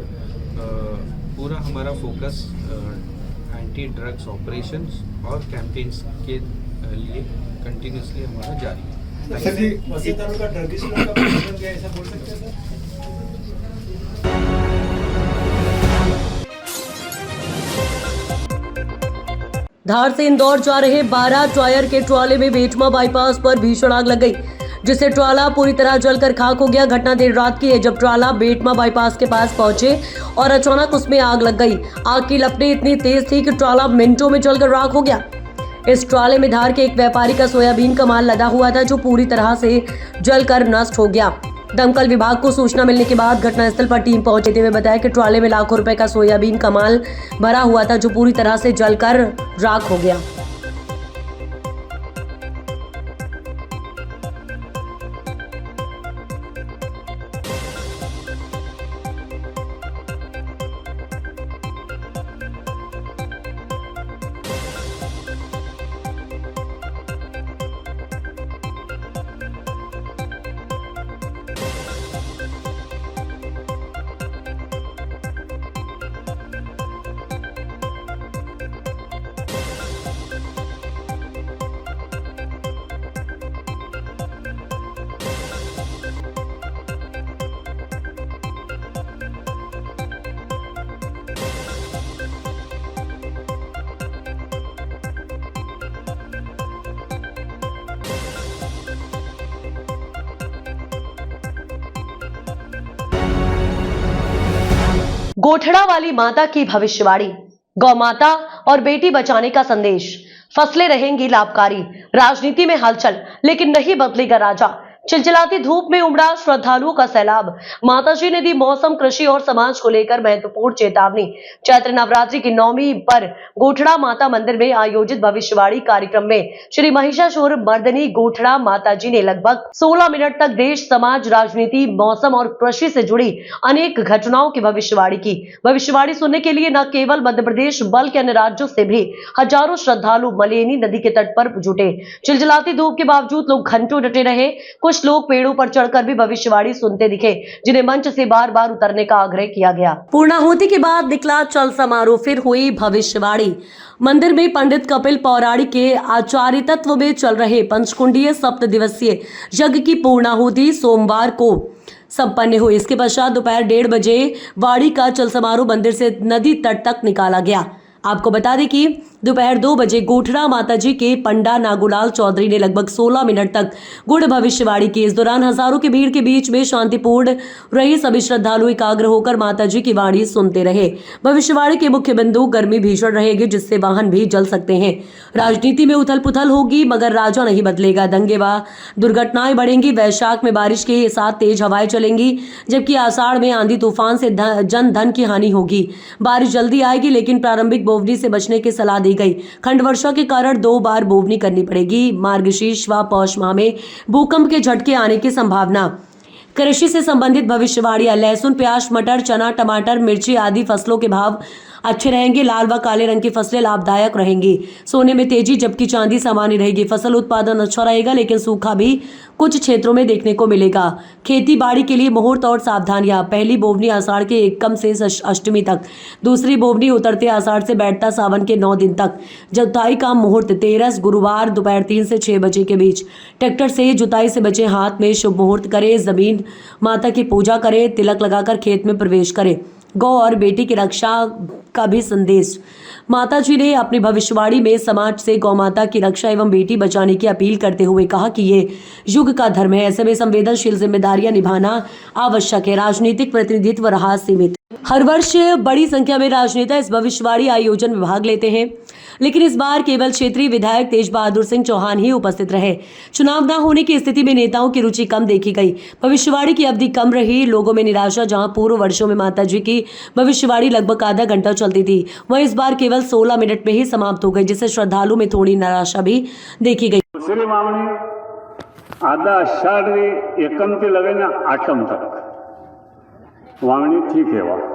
पूरा हमारा फोकस एंटी ड्रग्स ऑपरेशंस और कैंपेन्स के लिए कंटिन्यूसली हमारा जारी है। सर जी, वसीयतदारों का ड्रग का बन गया, ऐसा बोल सकते हैं सर? धार से इंदौर जा रहे 12 टायर के ट्रॉले में बेटमा बाईपास पर भीषण आग लग गई, जिससे ट्रॉला पूरी तरह जलकर खाक हो गया। घटना देर रात की है, जब ट्रॉला बेटमा बाईपास के पास पहुंचे और अचानक उसमें आग लग गई। आग की लपटें इतनी तेज थी कि ट्रॉला मिनटों में जलकर राख हो गया। इस ट्रॉले में धार के एक व्यापारी का सोयाबीन का माल लदा हुआ था, जो पूरी तरह से जलकर नष्ट हो गया। दमकल विभाग को सूचना मिलने के बाद घटनास्थल पर टीम पहुंचते हुए बताया कि ट्रॉले में लाखों रुपए का सोयाबीन का माल भरा हुआ था, जो पूरी तरह से जलकर राख हो गया। गोठड़ा वाली माता की भविष्यवाणी, गौ माता और बेटी बचाने का संदेश, फसलें रहेंगी लाभकारी, राजनीति में हलचल लेकिन नहीं बदलेगा राजा, चिलचिलाती धूप में उमड़ा श्रद्धालुओं का सैलाब, माताजी ने दी मौसम, कृषि और समाज को लेकर महत्वपूर्ण चेतावनी। चैत्र नवरात्रि की 9वीं पर गोठड़ा माता मंदिर में आयोजित भविष्यवाणी कार्यक्रम में श्री महिषासुर मर्दिनी गोठड़ा माताजी ने लगभग 16 मिनट तक देश, समाज, राजनीति, मौसम और कृषि से जुड़ी अनेक घटनाओं की भविष्यवाणी की। भविष्यवाणी सुनने के लिए न केवल मध्य प्रदेश बल्कि अन्य राज्यों से भी हजारों श्रद्धालु मलेनी नदी के तट पर जुटे। चिलचिलाती धूप के बावजूद लोग घंटों डटे रहे। कुछ लोग पेड़ों पर चढ़कर भी भविष्यवाणी सुनते दिखे, जिन्हें मंच से बार बार उतरने का आग्रह किया गया। पूर्णाहुति के बाद निकला चल समारोह, फिर हुई भविष्यवाणी। मंदिर में पंडित कपिल पौराणिक के आचार्यत्व में चल रहे पंचकुंडीय 7 दिवसीय यज्ञ की पूर्णाहुति सोमवार को संपन्न हुई। इसके पश्चात दोपहर 1:30 बजे वाड़ी का चल समारोह मंदिर से नदी तट तक निकाला गया। आपको बता दें कि दोपहर 2 बजे गोठड़ा माताजी के पंडा नागूलाल चौधरी ने लगभग 16 मिनट तक गुड़ भविष्यवाणी की। इस दौरान हजारों की भीड़ के बीच में शांतिपूर्ण रही सभी श्रद्धालु एकाग्र होकर माताजी की वाणी सुनते रहे। भविष्यवाणी के मुख्य बिंदु, गर्मी भीषण रहेगी जिससे वाहन भी जल सकते हैं, राजनीति में उथल पुथल होगी मगर राजा नहीं बदलेगा, दंगे व दुर्घटनाएं बढ़ेंगी, वैशाख में बारिश के साथ तेज हवाएं चलेंगी, जबकि आषाढ़ में आंधी तूफान से जन धन की हानि होगी। बारिश जल्दी आएगी लेकिन प्रारंभिक बोवनी से बचने की सलाह दी गई। खंड वर्षा के कारण 2 बार बोवनी करनी पड़ेगी। मार्गशीर्ष व पौष माह में भूकंप के झटके आने की संभावना। कृषि से संबंधित भविष्यवाणियां, लहसुन, प्याज, मटर, चना, टमाटर, मिर्ची आदि फसलों के भाव अच्छे रहेंगे। लाल व काले रंग की फसलें लाभदायक रहेंगी। सोने में तेजी जबकि चांदी सामान्य रहेगी। फसल उत्पादन अच्छा रहेगा लेकिन सूखा भी कुछ क्षेत्रों में देखने को मिलेगा। खेती बाड़ी के लिए मुहूर्त और सावधानियां, पहली बोवनी आषाढ़ के एकम से अष्टमी तक, दूसरी बोवनी उतरते आषाढ़ से बैठता सावन के 9 दिन तक। जुताई का मुहूर्त 13 गुरुवार दोपहर 3 से 6 बजे के बीच। ट्रैक्टर से जुताई से बचे, हाथ में शुभ मुहूर्त करें। जमीन माता की पूजा करें, तिलक लगाकर खेत में प्रवेश करें। गौ और बेटी की रक्षा का भी संदेश। माताजी ने अपनी भविष्यवाणी में समाज से गौ माता की रक्षा एवं बेटी बचाने की अपील करते हुए कहा कि ये युग का धर्म है, ऐसे में संवेदनशील जिम्मेदारियां निभाना आवश्यक है। राजनीतिक प्रतिनिधित्व रहा सीमित। हर वर्ष बड़ी संख्या में राजनेता इस भविष्यवाणी आयोजन में भाग लेते हैं, लेकिन इस बार केवल क्षेत्रीय विधायक तेज बहादुर सिंह चौहान ही उपस्थित रहे। चुनाव न होने की स्थिति में नेताओं की रुचि कम देखी गई। भविष्यवाणी की अवधि कम रही, लोगों में निराशा। जहां पूर्व वर्षों में माताजी की भविष्यवाणी लगभग आधा घंटा चलती थी, वहीं इस बार केवल 16 मिनट में ही समाप्त हो गई, जिससे श्रद्धालु में थोड़ी निराशा भी देखी गई। आधा आषाढ़ एकम से लगे ना आठम तक वावणी ठीक है वह,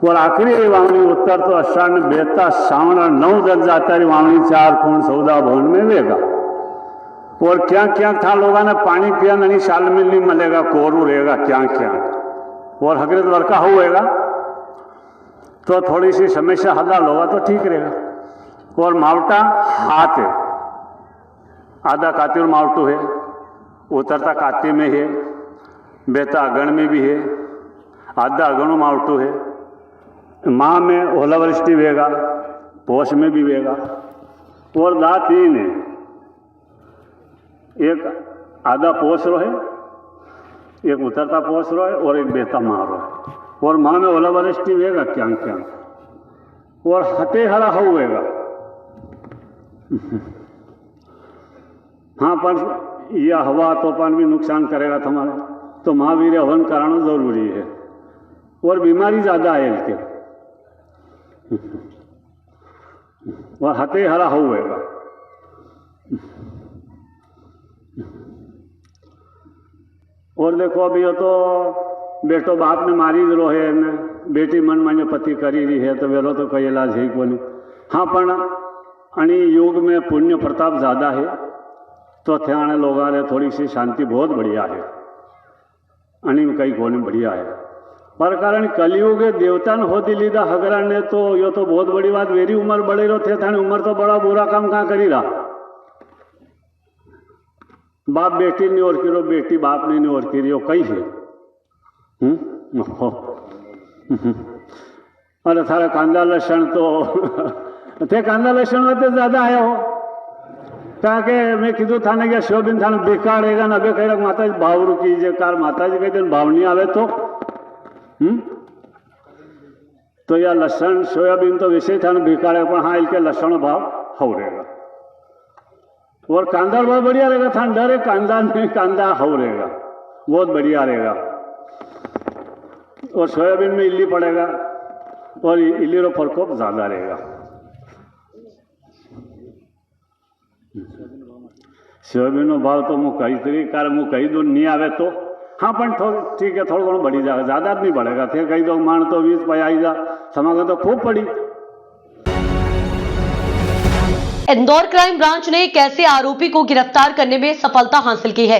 और आखिरी वावणी उत्तर तो आषाढ़ में बेहता सावन 9 तक जाता रही वावणी 4 खूण सौदा भवन में वेगा। और क्या क्या था लोगों ने पानी पिया नहीं, साल में नहीं मिलेगा, कोरू रहेगा क्या क्या, और हगरत वर्षा होएगा तो थोड़ी सी समस्या हल होगा तो ठीक रहेगा। और मावटा हाथ है, आधा काती और मावटू है, उतरता काती में है, बेहता अगण में भी है, आधा अगणों मावटू है। माह में ओलावृष्टि वेगा, पोष में भी वेगा। और दांत 3 है, एक आधा पोष रो है, एक उतरता पोष रो है और एक बेहता माह रो है। और माह में ओलावृष्टि वेगा क्या क्या, और हते हरा होएगा। हाँ, पर यह हवा तूफान भी नुकसान करेगा तुम्हारे, तो महावीर हवन कराना जरूरी है। और बीमारी ज्यादा है इनके, और हते हरा होएगा। और देखो अभी तो बेटो बाप ने मारी रो है ने, बेटी मन माने पति करी रही है, तो वेलो तो कोई इलाज है को नहीं। हाँ, पर अणी युग में पुण्य प्रताप ज्यादा है, तो थे लोगों ने थोड़ी सी शांति बहुत बढ़िया है, अणी में कई कोने बढ़िया है। पर कारण कलयुग देवता ने होती लीधा हगरा ने, तो यो तो बहुत बड़ी बात, मेरी उम्र बड़े रो थे, थाने उम्र तो बड़ा बुरा काम कहाँ करी रहा। बाप बेटी नहीं और की, बेटी बाप नहीं और की रही, कई है। अरे थारा कांदा लहसुन तो थे कांदा लहसुन में तो ज्यादा आया हो, ताकि मैं कीधु थाने गया शोभिन थाने बेकारेगा ना बे कह माता जी भाव रुकी जे कार माता जी कहते भाव नहीं आवे तो तो या लसण सोयाबीन तो वैसे था बिकाड़े पर हाँ इनके लसण भाव हो रहेगा और कांदा बहुत बढ़िया रहेगा। ठंडा रे कांदा में कांदा हो रहेगा बहुत बढ़िया रहेगा और सोयाबीन में इल्ली पड़ेगा और इल्ली रो प्रकोप ज़्यादा रहेगा। सोयाबीन भाव तो मुँह कई तरीके मुँह कई दूर नहीं आवे तो हाँ पण ठीक है थोड़ा घणो बढ़ी जाएगा ज़्यादा नहीं बढ़ेगा थे कई दो मान तो 20 पयाईगा समागम तो खूब पड़ी। इंदौर क्राइम ब्रांच ने एक ऐसे आरोपी को गिरफ्तार करने में सफलता हासिल की है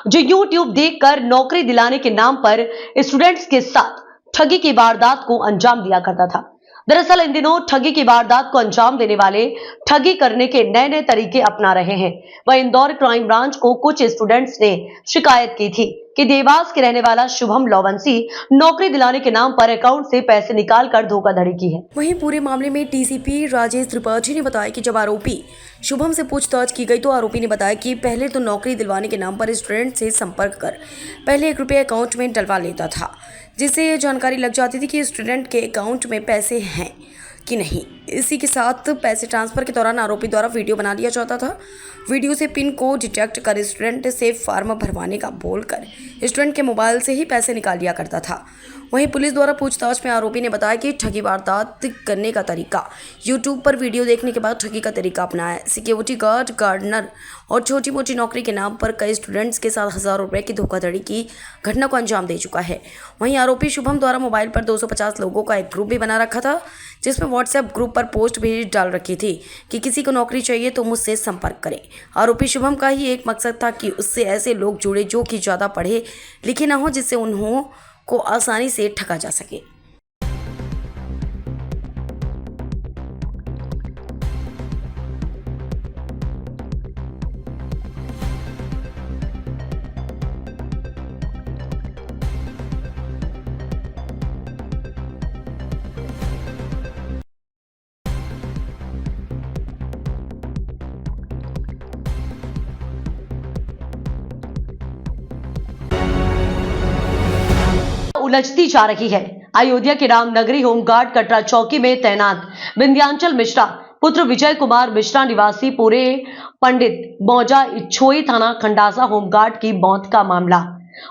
जो YouTube देखकर नौकरी दिलाने के नाम पर स्टूडेंट्स के साथ ठगी की वारदात को अंजाम दिया करता था। दरअसल इन दिनों ठगी की वारदात को अंजाम देने वाले ठगी करने के नए नए तरीके अपना रहे हैं। वह इंदौर क्राइम ब्रांच को कुछ स्टूडेंट्स ने शिकायत की थी कि देवास के रहने वाला शुभम लौवंसी नौकरी दिलाने के नाम पर अकाउंट से पैसे निकालकर धोखाधड़ी की है। वहीं पूरे मामले में डीसीपी राजेश त्रिपाठी ने बताया कि जब आरोपी शुभम से पूछताछ की गई तो आरोपी ने बताया कि पहले तो नौकरी दिलवाने के नाम पर स्टूडेंट से संपर्क कर पहले 1 रुपये अकाउंट में डलवा लेता था, जिससे ये जानकारी लग जाती थी कि स्टूडेंट के अकाउंट में पैसे हैं कि नहीं। इसी के साथ पैसे ट्रांसफर के दौरान आरोपी द्वारा वीडियो बना लिया जाता था। वीडियो से पिन को डिटेक्ट कर स्टूडेंट से फॉर्म भरवाने का बोलकर स्टूडेंट के मोबाइल से ही पैसे निकाल लिया करता था। वहीं पुलिस द्वारा पूछताछ में आरोपी ने बताया कि ठगी वारदात करने का तरीका यूट्यूब पर वीडियो देखने के बाद ठगी का तरीका अपनाया। सिक्योरिटी गार्ड, गार्डनर और छोटी मोटी नौकरी के नाम पर कई स्टूडेंट्स के साथ हज़ारों रुपए की धोखाधड़ी की घटना को अंजाम दे चुका है। वहीं आरोपी शुभम द्वारा मोबाइल पर 250 लोगों का एक ग्रुप भी बना रखा था, जिसमें व्हाट्सएप ग्रुप पर पोस्ट भी डाल रखी थी कि किसी को नौकरी चाहिए तो मुझसे संपर्क करें। आरोपी शुभम का ही एक मकसद था कि उससे ऐसे लोग जुड़े जो कि ज़्यादा पढ़े लिखे ना हो, जिससे उन्हों को आसानी से ठगा जा सके। उलझती जा रही है। अयोध्या के रामनगरी होमगार्ड कटरा चौकी में तैनात विंध्याचल मिश्रा पुत्र विजय कुमार मिश्रा निवासी पूरे पंडित मौजा इच्छोई थाना खंडासा होमगार्ड की मौत का मामला।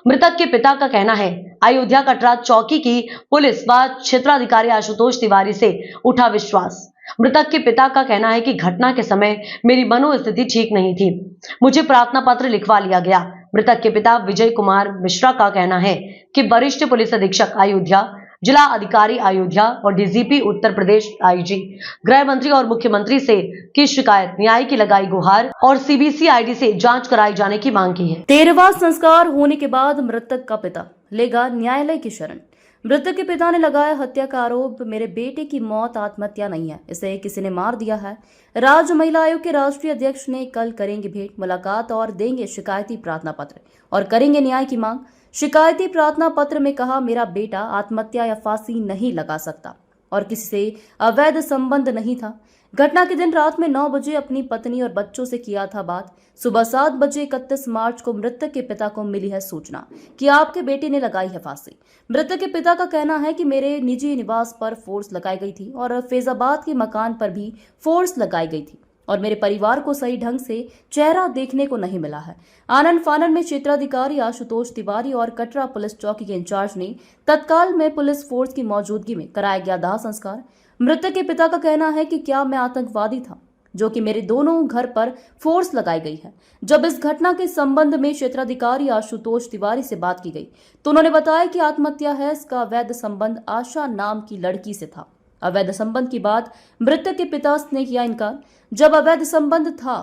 मृतक के पिता का कहना है अयोध्या कटरा चौकी की पुलिस व क्षेत्राधिकारी आशुतोष तिवारी से उठा विश्वास। मृतक के पिता का कहना है कि घटना के समय मेरी मनोस्थिति ठीक नहीं थी, मुझे प्रार्थना पत्र लिखवा लिया गया। मृतक के पिता विजय कुमार मिश्रा का कहना है कि वरिष्ठ पुलिस अधीक्षक अयोध्या, जिला अधिकारी अयोध्या और डीजीपी उत्तर प्रदेश आईजी, गृह मंत्री और मुख्यमंत्री से की शिकायत, न्याय की लगाई गुहार और सीबीसीआईडी से जांच कराई जाने की मांग की है। 13वां संस्कार होने के बाद मृतक का पिता लेगा न्यायालय की शरण। मृतक के पिता ने लगाया हत्या का आरोप। मेरे बेटे की मौत आत्महत्या नहीं है, इसे किसी ने मार दिया है। राज्य महिला आयोग के राष्ट्रीय अध्यक्ष ने कल करेंगे भेंट मुलाकात और देंगे शिकायती प्रार्थना पत्र और करेंगे न्याय की मांग। शिकायती प्रार्थना पत्र में कहा, मेरा बेटा आत्महत्या या फांसी नहीं लगा सकता और किसी से अवैध संबंध नहीं था। घटना के दिन रात में 9 बजे अपनी पत्नी और बच्चों से किया था बात। सुबह 7 बजे 31 मार्च को मृतक के पिता को मिली है सूचना कि आपके बेटे ने लगाई है फांसी। मृतक के पिता का कहना है कि मेरे निजी निवास पर फोर्स लगाई गई थी और फैजाबाद के मकान पर भी फोर्स लगाई गई थी और मेरे परिवार को सही ढंग से चेहरा देखने को नहीं मिला है। आनन फानन में क्षेत्राधिकारी आशुतोष तिवारी और कटरा पुलिस चौकी के इंचार्ज ने तत्काल में पुलिस फोर्स की मौजूदगी में कराया गया दाह संस्कार। मृतक के पिता का कहना है कि क्या मैं आतंकवादी था जो कि मेरे दोनों घर पर फोर्स लगाई गई है। जब इस घटना के संबंध में क्षेत्राधिकारी आशुतोष तिवारी से बात की गई तो उन्होंने बताया कि आत्महत्या है, इसका अवैध संबंध आशा नाम की लड़की से था। अवैध संबंध की बात मृतक के पिता ने किया इनकार। जब अवैध संबंध था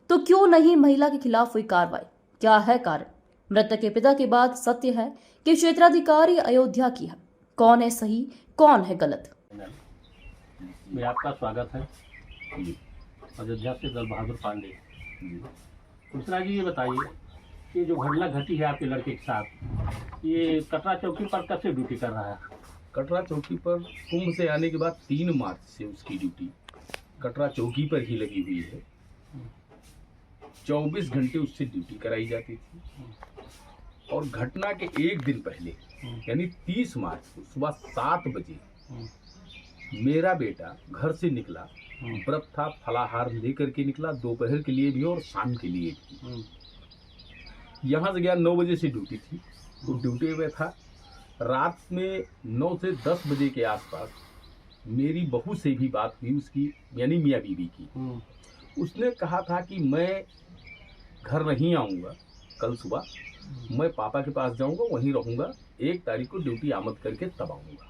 तो क्यों नहीं महिला के खिलाफ हुई कार्रवाई, क्या है कारण? मृतक के पिता की बात सत्य है कि क्षेत्राधिकारी अयोध्या की है। कौन है सही, कौन है गलत? मैं आपका स्वागत है अयोध्या से दल बहादुर पांडे। दूसरा जी ये बताइए कि जो घटना घटी है आपके लड़के के साथ, ये कटरा चौकी पर कब से ड्यूटी कर रहा है? कटरा चौकी पर कुंभ से आने के बाद 3 मार्च से उसकी ड्यूटी कटरा चौकी पर ही लगी हुई है। 24 घंटे उससे ड्यूटी कराई जाती थी और घटना के एक दिन पहले यानी 30 मार्च को सुबह 7 बजे मेरा बेटा घर से निकला, व्रत था, फलाहार लेकर के निकला, दोपहर के लिए भी और शाम के लिए भी। यहाँ से गया 9 बजे से ड्यूटी थी, तो ड्यूटी में था। रात में 9 से 10 बजे के आसपास मेरी बहू से भी बात हुई उसकी, यानी मियाँ बीवी की। उसने कहा था कि मैं घर नहीं आऊँगा कल सुबह, मैं पापा के पास जाऊँगा, वहीं रहूँगा, 1 तारीख को ड्यूटी आमद करके तब आऊँगा।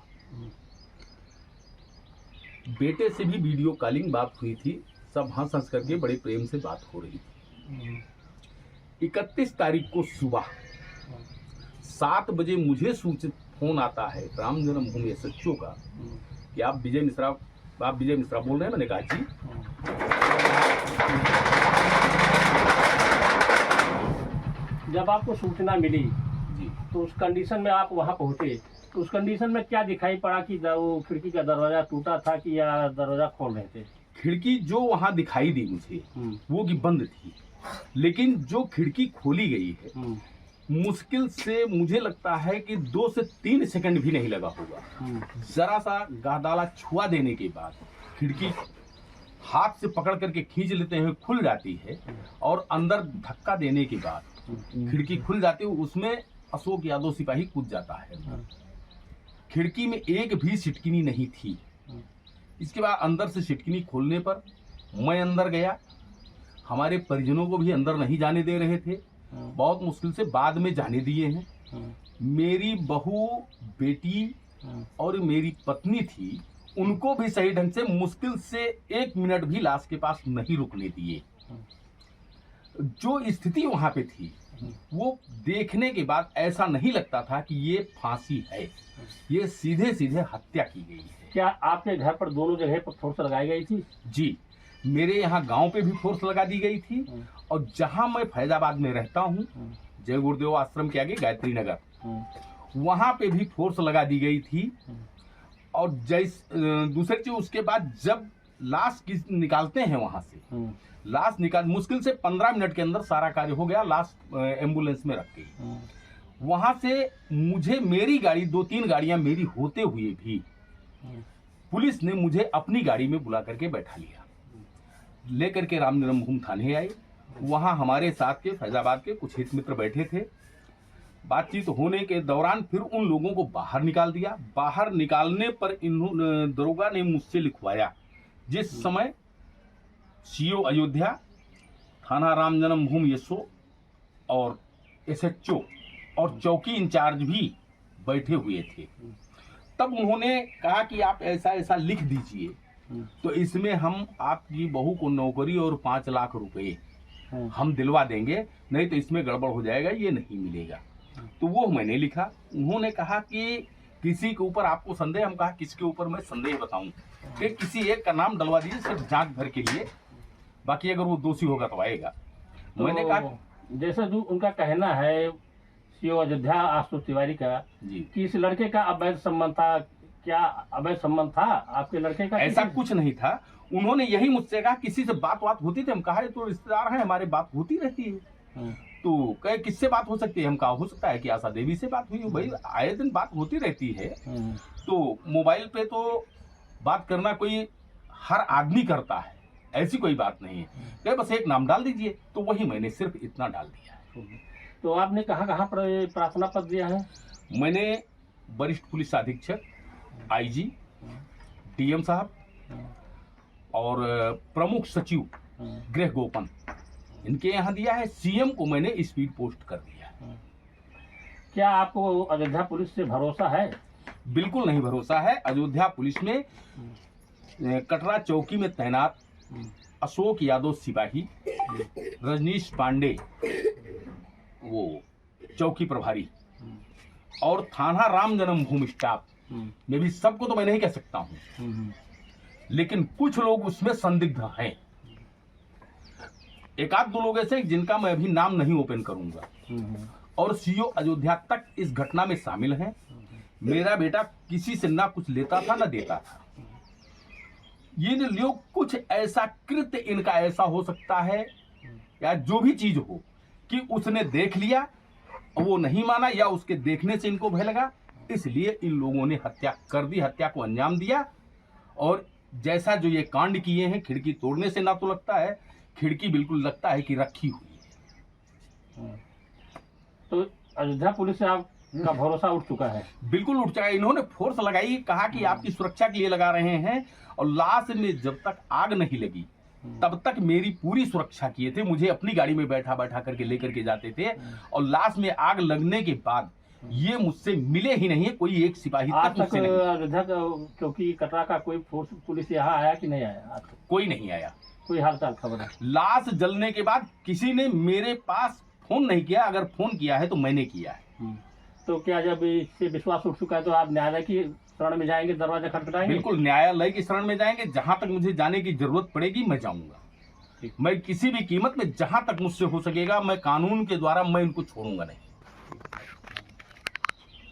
बेटे से भी वीडियो कॉलिंग बात हुई थी, सब हंस हंस करके बड़े प्रेम से बात हो रही थी। 31 तारीख को सुबह 7 बजे मुझे सूचित फोन आता है राम जन्मभूमि SHO का कि आप विजय मिश्रा बोल रहे हैं। मैंने कहा जी। जब आपको सूचना मिली जी, तो उस कंडीशन में आप वहाँ पहुँचे, तो उस कंडीशन में क्या दिखाई पड़ा कि वो खिड़की का दरवाजा टूटा था कि या दरवाजा खोल रहे थे? खिड़की जो वहाँ दिखाई दी मुझे वो कि बंद थी, लेकिन जो खिड़की खोली गई है मुश्किल से मुझे लगता है कि 2 से 3 सेकंड भी नहीं लगा होगा। जरा सा गादाला छुआ देने के बाद खिड़की हाथ से पकड़ करके खींच लेते हैं, खुल जाती है, और अंदर धक्का देने के बाद खिड़की खुल जाती है। उसमें अशोक यादव सिपाही कूद जाता है। खिड़की में एक भी सिटकिनी नहीं थी। इसके बाद अंदर से सिटकिनी खोलने पर मैं अंदर गया, हमारे परिजनों को भी अंदर नहीं जाने दे रहे थे, बहुत मुश्किल से बाद में जाने दिए हैं। मेरी बहू, बेटी और मेरी पत्नी थी, उनको भी सही ढंग से मुश्किल से 1 मिनट भी लाश के पास नहीं रुकने दिए। जो स्थिति वहां पे थी वो देखने के बाद ऐसा नहीं लगता था कि ये फांसी है, ये सीधे सीधे हत्या की गई है। क्या आपके घर पर दोनों जगह पर फोर्स लगाई गई थी? जी, मेरे यहाँ गांव पे भी फोर्स लगा दी गई थी, और जहां मैं फैजाबाद में रहता हूँ, जय गुरुदेव आश्रम के आगे गायत्री नगर, वहां पे भी फोर्स लगा दी गई थी। और दूसरी चीज, उसके बाद जब लाश निकालते हैं वहां से, लाश निकाल मुश्किल से 15 मिनट के अंदर सारा कार्य हो गया, लाश एम्बुलेंस में रख गई। वहां से मुझे मेरी गाड़ी, 2-3 गाड़ियां मेरी होते हुए भी पुलिस ने मुझे अपनी गाड़ी में बुला करके बैठा लिया, लेकर के राम जन्मभूमि थाने आए। वहां हमारे साथ के फैजाबाद के कुछ हित मित्र बैठे थे। बातचीत होने के दौरान फिर उन लोगों को बाहर निकाल दिया। बाहर निकालने पर दरोगा ने मुझसे लिखवाया, जिस समय CO अयोध्या, थाना राम जन्मभूमि SO और SHO और चौकी इंचार्ज भी बैठे हुए थे। तब उन्होंने कहा कि आप ऐसा ऐसा लिख दीजिए, तो इसमें हम आपकी बहू को नौकरी और 5 लाख रुपए हम दिलवा देंगे, नहीं तो इसमें गड़बड़ हो जाएगा, ये नहीं मिलेगा। तो वो मैंने लिखा। उन्होंने कहा कि किसी के ऊपर आपको संदेह? हम कहा किसके ऊपर मैं संदेह बताऊं? कि किसी एक का नाम डलवा दीजिए, सिर्फ जांच भर के लिए, बाकी अगर वो दोषी होगा तो आएगा। तो मैंने कहा जैसा जो उनका कहना है CO अयोध्या आशुतोष तिवारी का जी, कि इस लड़के का अवैध संबंध था। क्या अवैध संबंध था आपके लड़के का? ऐसा कुछ नहीं था। उन्होंने यही मुझसे कहा किसी से बात होती थी। हम कहा तो रिश्तेदार हैं हमारे, बात होती रहती है। तो कहे किससे बात हो सकती है? हम कहा हो सकता है कि आशा देवी से बात हुई हो। भाई आए दिन बात होती रहती है, तो मोबाइल पे तो बात करना कोई हर आदमी करता है, ऐसी कोई बात नहीं है। कहे बस एक नाम डाल दीजिए, तो वही मैंने सिर्फ इतना डाल दिया। तो आपने कहाँ पर प्रार्थना पत्र दिया है? मैंने वरिष्ठ पुलिस अधीक्षक, IG, DM साहब और प्रमुख सचिव गृह गोपन, इनके यहाँ दिया है। CM को मैंने स्पीड पोस्ट कर दिया। क्या आपको अयोध्या पुलिस से भरोसा है? बिल्कुल नहीं भरोसा है। अयोध्या पुलिस में कटरा चौकी में तैनात अशोक यादव सिपाही, रजनीश पांडे वो चौकी प्रभारी, और थाना राम जन्मभूमि स्टाफ में भी, सबको तो मैं नहीं कह सकता हूं, लेकिन कुछ लोग उसमें संदिग्ध हैं। 1-2 लोग ऐसे जिनका मैं अभी नाम नहीं ओपन करूंगा, और CO अयोध्या तक इस घटना में शामिल हैं। मेरा बेटा किसी से ना कुछ लेता था ना देता था। ये लोग कुछ ऐसा कृत्य इनका ऐसा हो सकता है, या जो भी चीज हो, कि उसने देख लिया, वो नहीं माना, या उसके देखने से इनको भय लगा, इसलिए इन लोगों ने हत्या कर दी, हत्या को अंजाम दिया। और जैसा जो ये कांड किए हैं, खिड़की तोड़ने से ना तो लगता है, खिड़की बिल्कुल लगता है कि रखी हुई है। तो अयोध्या पुलिस से आपका भरोसा उठ चुका है? बिल्कुल उठ चुका है। इन्होंने फोर्स लगाई, कहा कि आपकी सुरक्षा के लिए लगा रहे हैं, और लास्ट में जब तक आग नहीं लगी तब तक मेरी पूरी सुरक्षा किए थे। मुझे अपनी गाड़ी में बैठा बैठा करके लेकर के जाते थे, और लास्ट में आग लगने के बाद ये मुझसे मिले ही नहीं है, कोई एक सिपाही तक मुझसे नहीं। अयोध्या चौकी कटरा का कोई फोर्स पुलिस यहाँ आया कि नहीं आया आज तक? कोई नहीं आया। कोई हालचाल खबर है? लाश जलने के बाद किसी ने मेरे पास फोन नहीं किया, अगर फोन किया है तो मैंने किया है। तो क्या जब इससे विश्वास उठ चुका है तो आप न्यायालय की शरण में जाएंगे, दरवाजा खटखटाएंगे? बिल्कुल न्यायालय की शरण में जाएंगे, जहां तक मुझे जाने की जरूरत पड़ेगी मैं जाऊंगा। मैं किसी भी कीमत में, जहां तक मुझसे हो सकेगा, मैं कानून के द्वारा मैं इनको छोड़ूंगा नहीं।